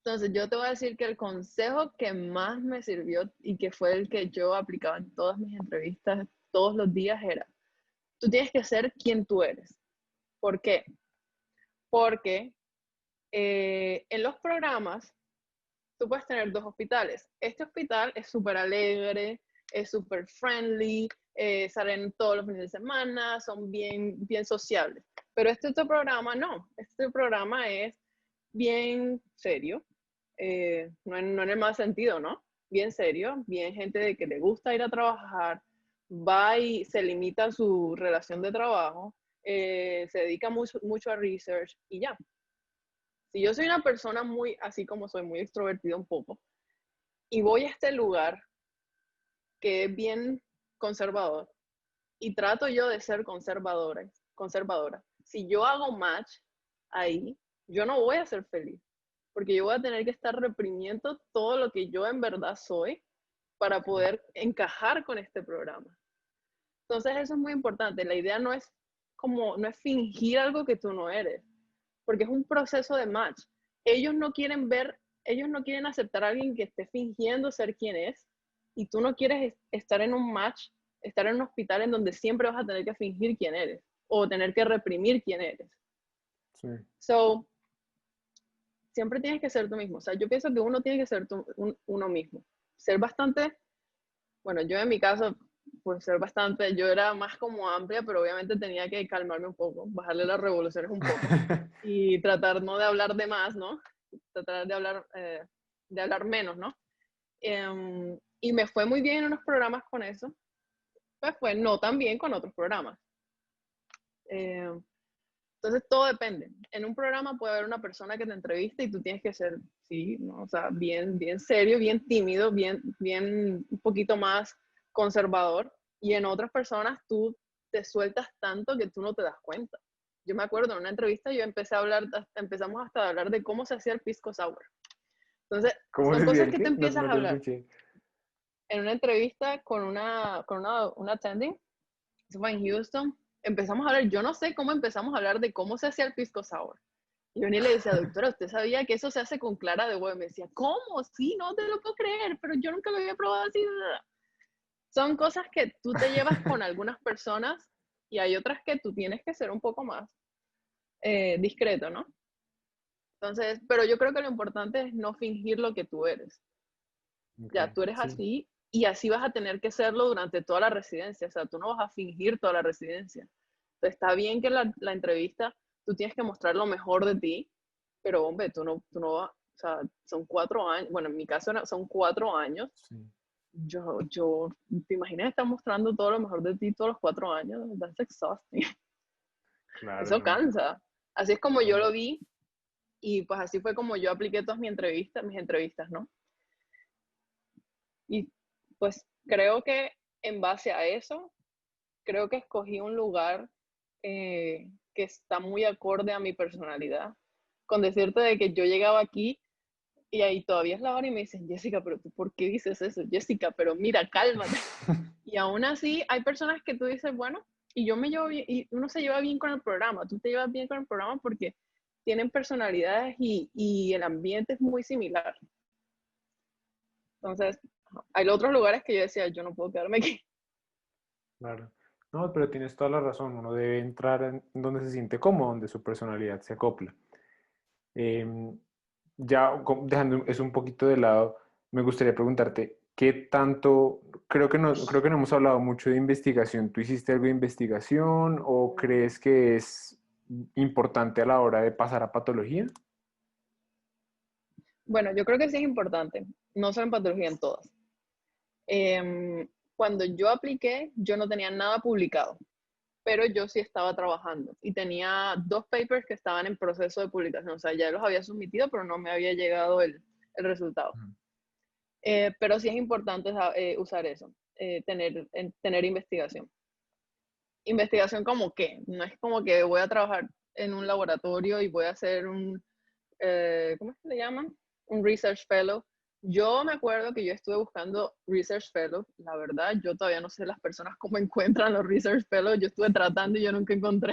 Entonces, yo te voy a decir que el consejo que más me sirvió y que fue el que yo aplicaba en todas mis entrevistas todos los días era, tú tienes que ser quien tú eres. ¿Por qué? Porque en los programas tú puedes tener dos hospitales. Este hospital es súper alegre, es súper friendly, salen todos los fines de semana, son bien, bien sociables. Pero este otro programa no. Este programa es bien serio, no en el mal sentido, ¿no? Bien serio, bien gente de que le gusta ir a trabajar, va y se limita a su relación de trabajo, se dedica mucho a research y ya. Si yo soy una persona muy, así como soy, muy extrovertida un poco, y voy a este lugar que es bien conservador, y trato yo de ser conservadora, si yo hago match ahí, yo no voy a ser feliz, porque yo voy a tener que estar reprimiendo todo lo que yo en verdad soy para poder encajar con este programa. Entonces eso es muy importante. La idea no es fingir algo que tú no eres, porque es un proceso de match. Ellos no quieren ellos no quieren aceptar a alguien que esté fingiendo ser quien es, y tú no quieres estar en un match, estar en un hospital en donde siempre vas a tener que fingir quién eres o tener que reprimir quién eres. Sí. So, siempre tienes que ser tú mismo. O sea, yo pienso que uno tiene que ser uno mismo. Ser bastante, bueno, yo en mi caso, pues ser bastante, yo era más como amplia, pero obviamente tenía que calmarme un poco, bajarle las revoluciones un poco y tratar no de hablar de más, ¿no? Tratar de hablar menos, ¿no? Y me fue muy bien en unos programas con eso, pues fue no tan bien con otros programas. Eh, entonces todo depende. En un programa puede haber una persona que te entrevista y tú tienes que ser, sí, ¿no? O sea, bien, bien serio, bien tímido, bien un poquito más conservador. Y en otras personas tú te sueltas tanto que tú no te das cuenta. Yo me acuerdo en una entrevista yo empezamos hasta a hablar de cómo se hacía el pisco sour. Entonces, ¿Cómo son decía cosas el que te qué? No, empiezas no a te hablar. escuché. En una entrevista con una attending, eso fue en Houston, empezamos a hablar, yo no sé cómo empezamos a hablar de cómo se hacía el pisco sour. Y yo ni le decía, doctora, ¿usted sabía que eso se hace con clara de huevo? Y me decía, ¿cómo? Sí, no te lo puedo creer, pero yo nunca lo había probado así. Son cosas que tú te llevas con algunas personas y hay otras que tú tienes que ser un poco más discreto, ¿no? Entonces, pero yo creo que lo importante es no fingir lo que tú eres. Ok, Ya tú eres sí. así y así vas a tener que serlo durante toda la residencia. O sea, tú no vas a fingir toda la residencia. Entonces, está bien que la entrevista tú tienes que mostrar lo mejor de ti, pero hombre, tú no vas, o sea, son 4 años, bueno, en mi caso son 4 años. Sí, Yo, ¿te imaginas estar mostrando todo lo mejor de ti todos los 4 años? That's exhausting. claro, Eso no. cansa. Así es como yo No. lo vi y pues así fue como yo apliqué todas mis entrevistas, ¿no? Y pues creo que en base a eso, creo que escogí un lugar que está muy acorde a mi personalidad. Con decirte de que yo llegaba aquí y ahí todavía es la hora y me dicen, Jessica, pero tú, ¿por qué dices eso? Jessica, pero mira, cálmate. Y aún así hay personas que tú dices, bueno, y yo me llevo bien, y uno se lleva bien con el programa, tú te llevas bien con el programa porque tienen personalidades y el ambiente es muy similar. Entonces, hay otros lugares que yo decía, yo no puedo quedarme aquí. Claro. No, pero tienes toda la razón. Uno debe entrar en donde se siente cómodo, donde su personalidad se acopla. Em, ya dejando eso un poquito de lado, me gustaría preguntarte, ¿qué tanto, creo que no hemos hablado mucho de investigación? ¿Tú hiciste algo de investigación o crees que es importante a la hora de pasar a patología? Bueno, yo creo que sí es importante, no solo en patología, en todas. Em, Cuando yo apliqué, yo no tenía nada publicado, pero yo sí estaba trabajando y tenía 2 papers que estaban en proceso de publicación, o sea, ya los había sometido, pero no me había llegado el resultado. Ujú. Pero sí es importante usar eso, tener investigación. Investigación como qué, no es como que voy a trabajar en un laboratorio y voy a hacer ¿cómo se le llaman? Un research fellow. Yo me acuerdo que yo estuve buscando research fellow, la verdad, yo todavía no sé las personas cómo encuentran los research fellows, yo estuve tratando y yo nunca encontré.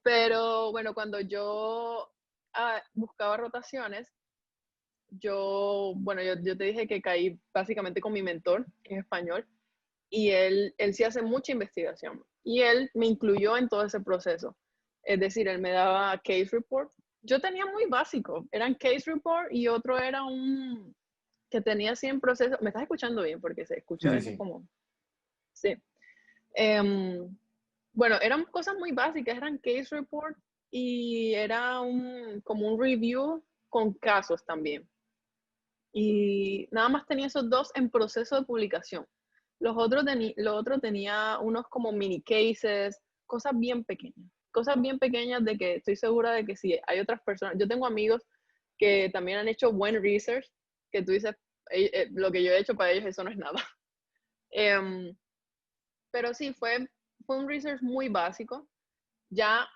Pero bueno, cuando yo buscaba rotaciones, yo te dije que caí básicamente con mi mentor, que es español, y él sí hace mucha investigación. Y él me incluyó en todo ese proceso. Es decir, él me daba case report. Yo tenía muy básico, eran case report y otro era un que tenía así en proceso. ¿Me estás escuchando bien? Porque se Sí, escucha a sí, veces sí. como... Sí. Bueno, eran cosas muy básicas, eran case report y era como un review con casos también. Y nada más tenía esos 2 en proceso de publicación. Lo otro tenía unos como mini cases, cosas bien pequeñas de que estoy segura de que si hay otras personas, yo tengo amigos que también han hecho buen research, que tú dices, lo que yo he hecho para ellos eso no es nada. Em, pero sí, fue un research muy básico. Ya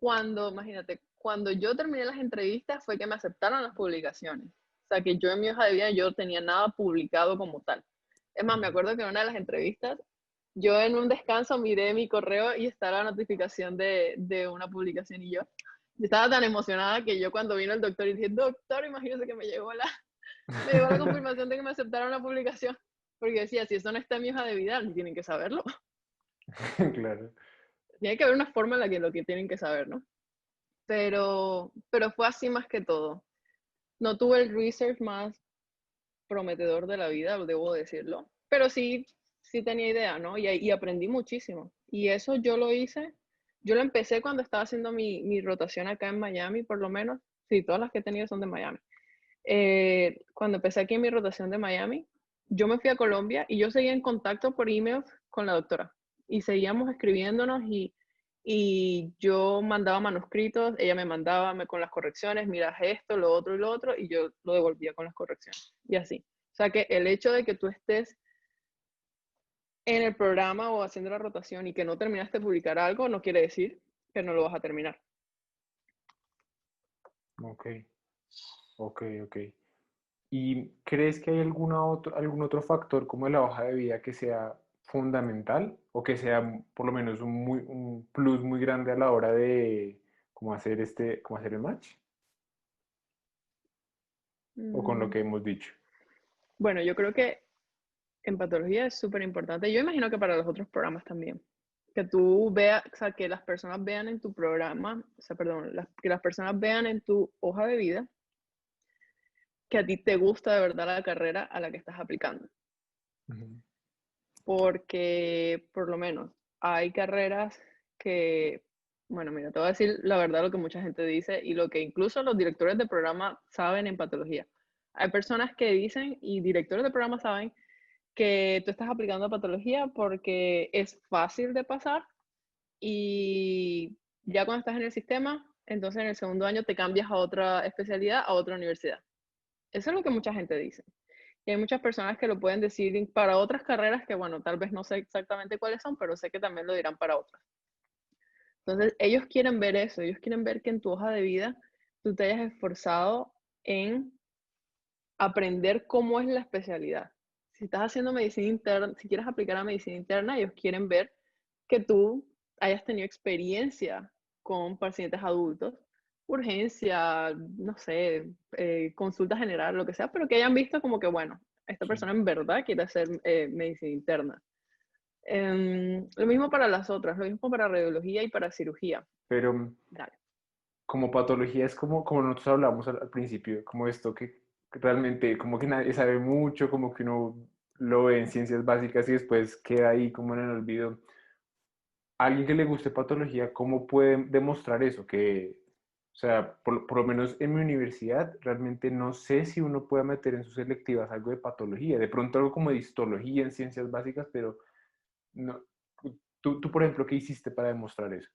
imagínate, cuando yo terminé las entrevistas fue que me aceptaron las publicaciones. O sea, que yo en mi hoja de vida yo tenía nada publicado como tal. Es más, me Ujú. acuerdo que en una de las entrevistas, yo en un descanso miré mi correo y estaba la notificación de una publicación y yo estaba tan emocionada que yo cuando vino el doctor y dije, doctor, imagínese que me llegó la confirmación de que me aceptaron la publicación. Porque decía, si eso no está en mi hoja de vida, tienen que saberlo. Claro. Tiene que haber una forma en la que lo que tienen que saber, ¿no? Pero fue así más que todo. No tuve el research más prometedor de la vida, debo decirlo, pero sí, sí tenía idea, ¿no? Y aprendí muchísimo. Y eso yo lo hice, yo lo empecé cuando estaba haciendo mi rotación acá en Miami, por lo menos. Sí, todas las que he tenido son de Miami. Cuando empecé aquí en mi rotación de Miami, yo me fui a Colombia y yo seguía en contacto por email con la doctora. Y seguíamos escribiéndonos y yo mandaba manuscritos, ella me mandaba con las correcciones, mira esto, lo otro y lo otro, y yo lo devolvía con las correcciones. Y así. O sea que el hecho de que tú estés en el programa o haciendo la rotación y que no terminaste de publicar algo, no quiere decir que no lo vas a terminar. Ok, ok, ok. ¿Y crees que hay algún otro factor como la hoja de vida que sea fundamental o que sea por lo menos un plus muy grande a la hora de cómo hacer el match? ¿O con lo Mm, que hemos dicho? Bueno, yo creo que en patología es súper importante. Yo imagino que para los otros programas también. Que tú veas, o sea, que las personas vean en tu programa, o sea, perdón, que las personas vean en tu hoja de vida que a ti te gusta de verdad la carrera a la que estás aplicando. Ujú, Porque, por lo menos, hay carreras que, bueno, mira, te voy a decir la verdad lo que mucha gente dice y lo que incluso los directores de programa saben en patología. Hay personas que dicen, y directores de programa saben, que tú estás aplicando a patología porque es fácil de pasar y ya cuando estás en el sistema, entonces en el segundo año te cambias a otra especialidad, a otra universidad. Eso es lo que mucha gente dice. Y hay muchas personas que lo pueden decir para otras carreras que, bueno, tal vez no sé exactamente cuáles son, pero sé que también lo dirán para otras. Entonces, ellos quieren ver eso, ellos quieren ver que en tu hoja de vida tú te hayas esforzado en aprender cómo es la especialidad. Si estás haciendo medicina interna, si quieres aplicar a medicina interna, ellos quieren ver que tú hayas tenido experiencia con pacientes adultos, urgencia, no sé, consulta general, lo que sea, pero que hayan visto como que, bueno, esta Sí. persona en verdad quiere hacer medicina interna. Lo mismo para las otras, lo mismo para radiología y para cirugía. Pero Dale. como patología es como nosotros hablamos al principio, como esto que realmente como que nadie sabe mucho, como que uno lo ve en ciencias básicas y después queda ahí como en el olvido. Alguien que le guste patología, ¿cómo puede demostrar eso? Que, o sea, por lo menos en mi universidad, realmente no sé si uno puede meter en sus selectivas algo de patología, de pronto algo como de histología en ciencias básicas, pero no. Tú, por ejemplo, ¿qué hiciste para demostrar eso?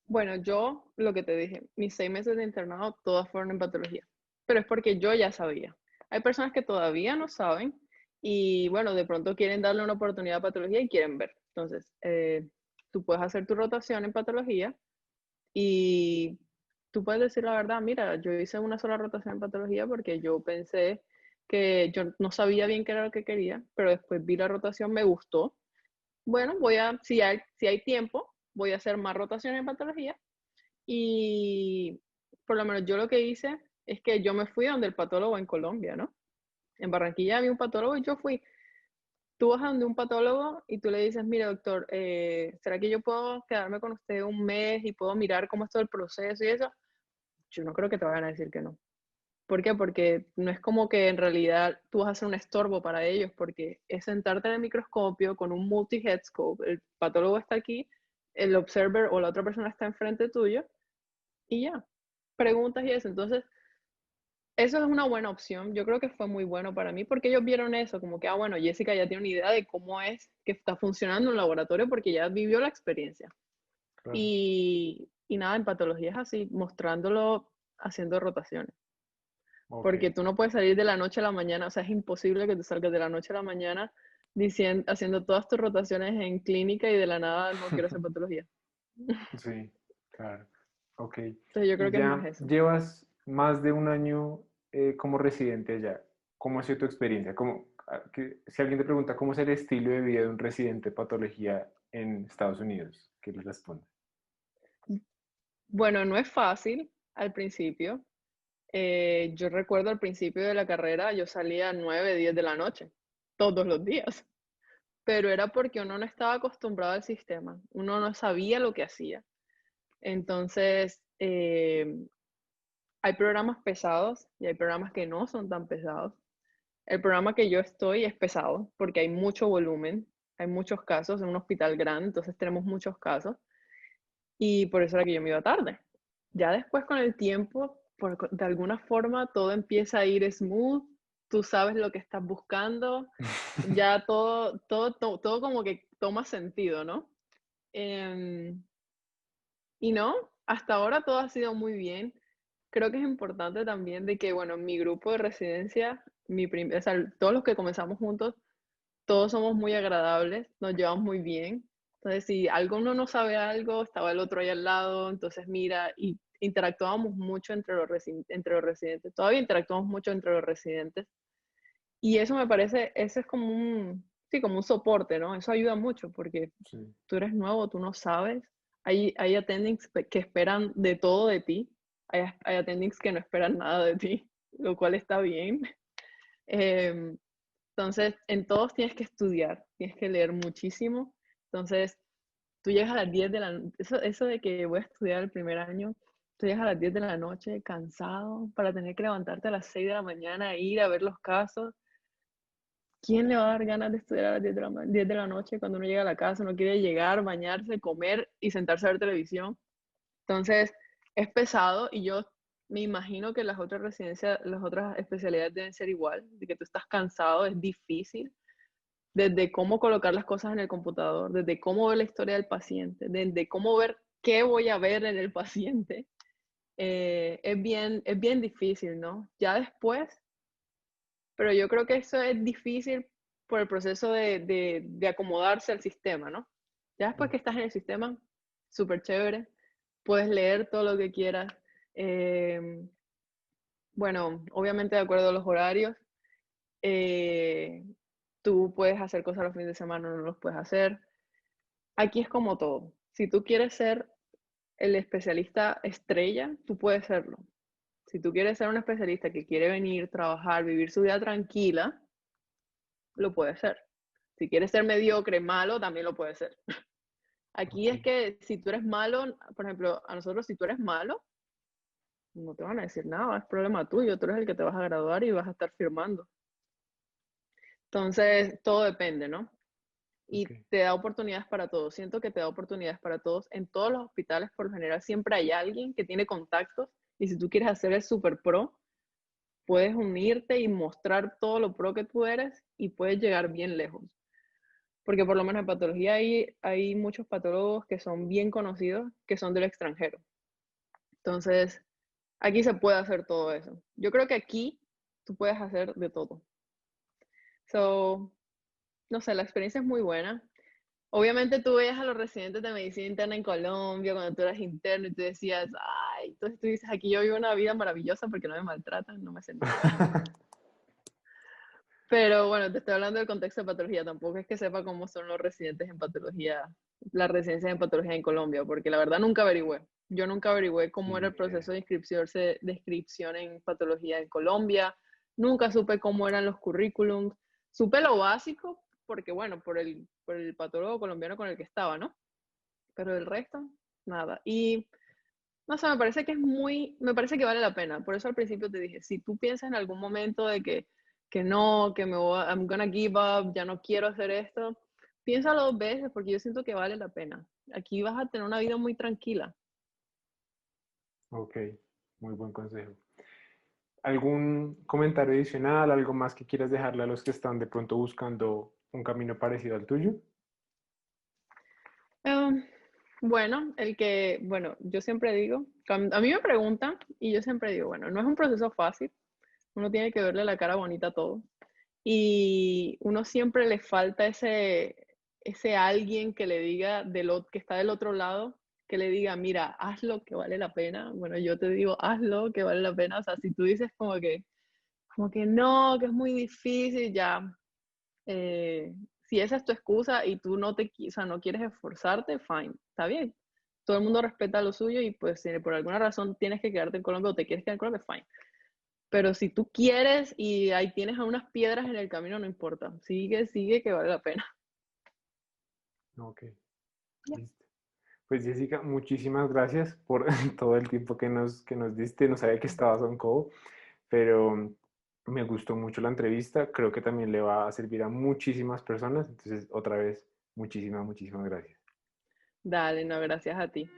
Bueno, yo lo que te dije, mis 6 meses de internado, todas fueron en patología, pero es porque yo ya sabía. Hay personas que todavía no saben y bueno, de pronto quieren darle una oportunidad a patología y quieren ver. Entonces, tú puedes hacer tu rotación en patología y tú puedes decir la verdad, mira, yo hice una sola rotación en patología porque yo pensé que yo no sabía bien qué era lo que quería, pero después vi la rotación, me gustó. Bueno, si hay tiempo, voy a hacer más rotaciones en patología y por lo menos yo lo que hice es que yo me fui a donde el patólogo en Colombia, ¿no? En Barranquilla había un patólogo y yo fui. Tú vas a donde un patólogo y tú le dices, mire doctor, ¿será que yo puedo quedarme con usted un mes y puedo mirar cómo es todo el proceso y eso? Yo no creo que te vayan a decir que no. ¿Por qué? Porque no es como que en realidad tú vas a ser un estorbo para ellos, porque es sentarte en el microscopio con un multi-headscope, el patólogo está aquí, el observer o la otra persona está enfrente tuyo y ya, preguntas y eso. Entonces, eso es una buena opción. Yo creo que fue muy bueno para mí porque ellos vieron eso, como que, bueno, Jessica ya tiene una idea de cómo es que está funcionando un laboratorio porque ya vivió la experiencia. Claro. Y nada, en patología es así, mostrándolo haciendo rotaciones. Ok. Porque tú no puedes salir de la noche a la mañana, o sea, es imposible que tú salgas de la noche a la mañana diciendo, haciendo todas tus rotaciones en clínica y de la nada no quiero hacer patología. Sí, claro. Ok. Entonces yo creo Y que es más ya eso. llevas más de un año como residente allá. ¿Cómo ha sido tu experiencia? Si alguien te pregunta cómo es el estilo de vida de un residente de patología en Estados Unidos, ¿qué le responde? Bueno, no es fácil al principio. Yo recuerdo al principio de la carrera, yo salía a 9, 10 de la noche, todos los días, pero era porque uno no estaba acostumbrado al sistema, uno no sabía lo que hacía. Entonces, hay programas pesados y hay programas que no son tan pesados. El programa que yo estoy es pesado porque hay mucho volumen, hay muchos casos, en un hospital grande, entonces tenemos muchos casos y por eso era que yo me iba tarde. Ya después con el tiempo, de alguna forma todo empieza a ir smooth, tú sabes lo que estás buscando, ya todo como que toma sentido, ¿no? Em, y no, hasta ahora todo ha sido muy bien. Creo que es importante también de que, bueno, mi grupo de residencia, o sea, todos los que comenzamos juntos, todos somos muy agradables, nos llevamos muy bien. Entonces, si alguno no sabe algo, estaba el otro ahí al lado, entonces mira, y interactuábamos mucho entre los residentes. Todavía interactuamos mucho entre los residentes. Y eso me parece, eso es como sí, como un soporte, ¿no? Eso ayuda mucho porque Sí, tú eres nuevo, tú no sabes. Hay attendings que esperan de todo de ti. Hay attendings que no esperan nada de ti, lo cual está bien. Em, entonces, en todos tienes que estudiar, tienes que leer muchísimo. Entonces, tú llegas a las 10 de la noche, eso de que voy a estudiar el primer año, tú llegas a las 10 de la noche cansado para tener que levantarte a las 6 de la mañana, e ir a ver los casos. ¿Quién le va a dar ganas de estudiar a las 10 de la noche cuando uno llega a la casa, uno quiere llegar, bañarse, comer y sentarse a ver televisión? Entonces, es pesado y yo me imagino que las otras residencias, las otras especialidades deben ser igual, de que tú estás cansado, es difícil, desde cómo colocar las cosas en el computador, desde cómo ver la historia del paciente, desde cómo ver qué voy a ver en el paciente. Es bien difícil, ¿no? Ya después, pero yo creo que eso es difícil por el proceso de acomodarse al sistema, ¿no? Ya después que estás en el sistema, súper chévere, puedes leer todo lo que quieras. eh, bueno, obviamente de acuerdo a los horarios, eh, tú puedes hacer cosas los fines de semana, no los puedes hacer. Aquí es como todo. Si tú quieres ser el especialista estrella, tú puedes serlo. Si tú quieres ser un especialista que quiere venir, trabajar, vivir su vida tranquila, lo puedes ser. Si quieres ser mediocre, malo, también lo puedes ser. Aquí Ok. es que si tú eres malo, por ejemplo, a nosotros si tú eres malo, no te van a decir nada, es problema tuyo, tú eres el que te vas a graduar y vas a estar firmando. Entonces, todo depende, ¿no? Ok. Y te da oportunidades para todos. Siento que te da oportunidades para todos. En todos los hospitales, por lo general, siempre hay alguien que tiene contactos y si tú quieres hacer el super pro, puedes unirte y mostrar todo lo pro que tú eres y puedes llegar bien lejos. Porque por lo menos en patología hay muchos patólogos que son bien conocidos, que son del extranjero. Entonces, aquí se puede hacer todo eso. Yo creo que aquí tú puedes hacer de todo. So, no sé, la experiencia es muy buena. Obviamente tú veías a los residentes de medicina interna en Colombia cuando tú eras interno y tú decías, ay, entonces tú dices, aquí yo vivo una vida maravillosa porque no me maltratan, no me hacen nada. Pero bueno, te estoy hablando del contexto de patología, tampoco es que sepa cómo son los residentes en patología, las residencias en patología en Colombia, porque la verdad nunca averigüé. Yo nunca averigüé cómo era Ni el idea. proceso de inscripción en patología en Colombia, nunca supe cómo eran los currículums, supe lo básico, porque bueno, por el patólogo colombiano con el que estaba, ¿no? Pero el resto, nada. Y no sé, me parece que me parece que vale la pena. Por eso al principio te dije, si tú piensas en algún momento de que no, que me voy, I'm gonna give up, ya no quiero hacer esto, piénsalo dos veces porque yo siento que vale la pena. Aquí vas a tener una vida muy tranquila. Ok, muy buen consejo. ¿Algún comentario adicional, algo más que quieras dejarle a los que están de pronto buscando un camino parecido al tuyo? Um, bueno, bueno, yo siempre digo, a mí me preguntan y yo siempre digo, bueno, no es un proceso fácil, uno tiene que verle la cara bonita a todo. Y uno siempre le falta ese alguien que le diga que está del otro lado, que le diga, mira, hazlo que vale la pena. Bueno, yo te digo, hazlo que vale la pena. O sea, si tú dices como que no, que es muy difícil, ya, eh, si esa es tu excusa y tú o sea, no quieres esforzarte, fine, está bien. Todo el mundo respeta lo suyo y pues si por alguna razón tienes que quedarte en Colombia o te quieres quedar en Colombia, fine. Pero si tú quieres y ahí tienes a unas piedras en el camino, no importa. Sigue, sigue, que vale la pena. Ok, Ya. listo. Pues Jessica, muchísimas gracias por todo el tiempo que nos diste. No sabía que estabas on call, pero me gustó mucho la entrevista. Creo que también le va a servir a muchísimas personas. Entonces, otra vez, muchísimas gracias. Dale, no, gracias a ti.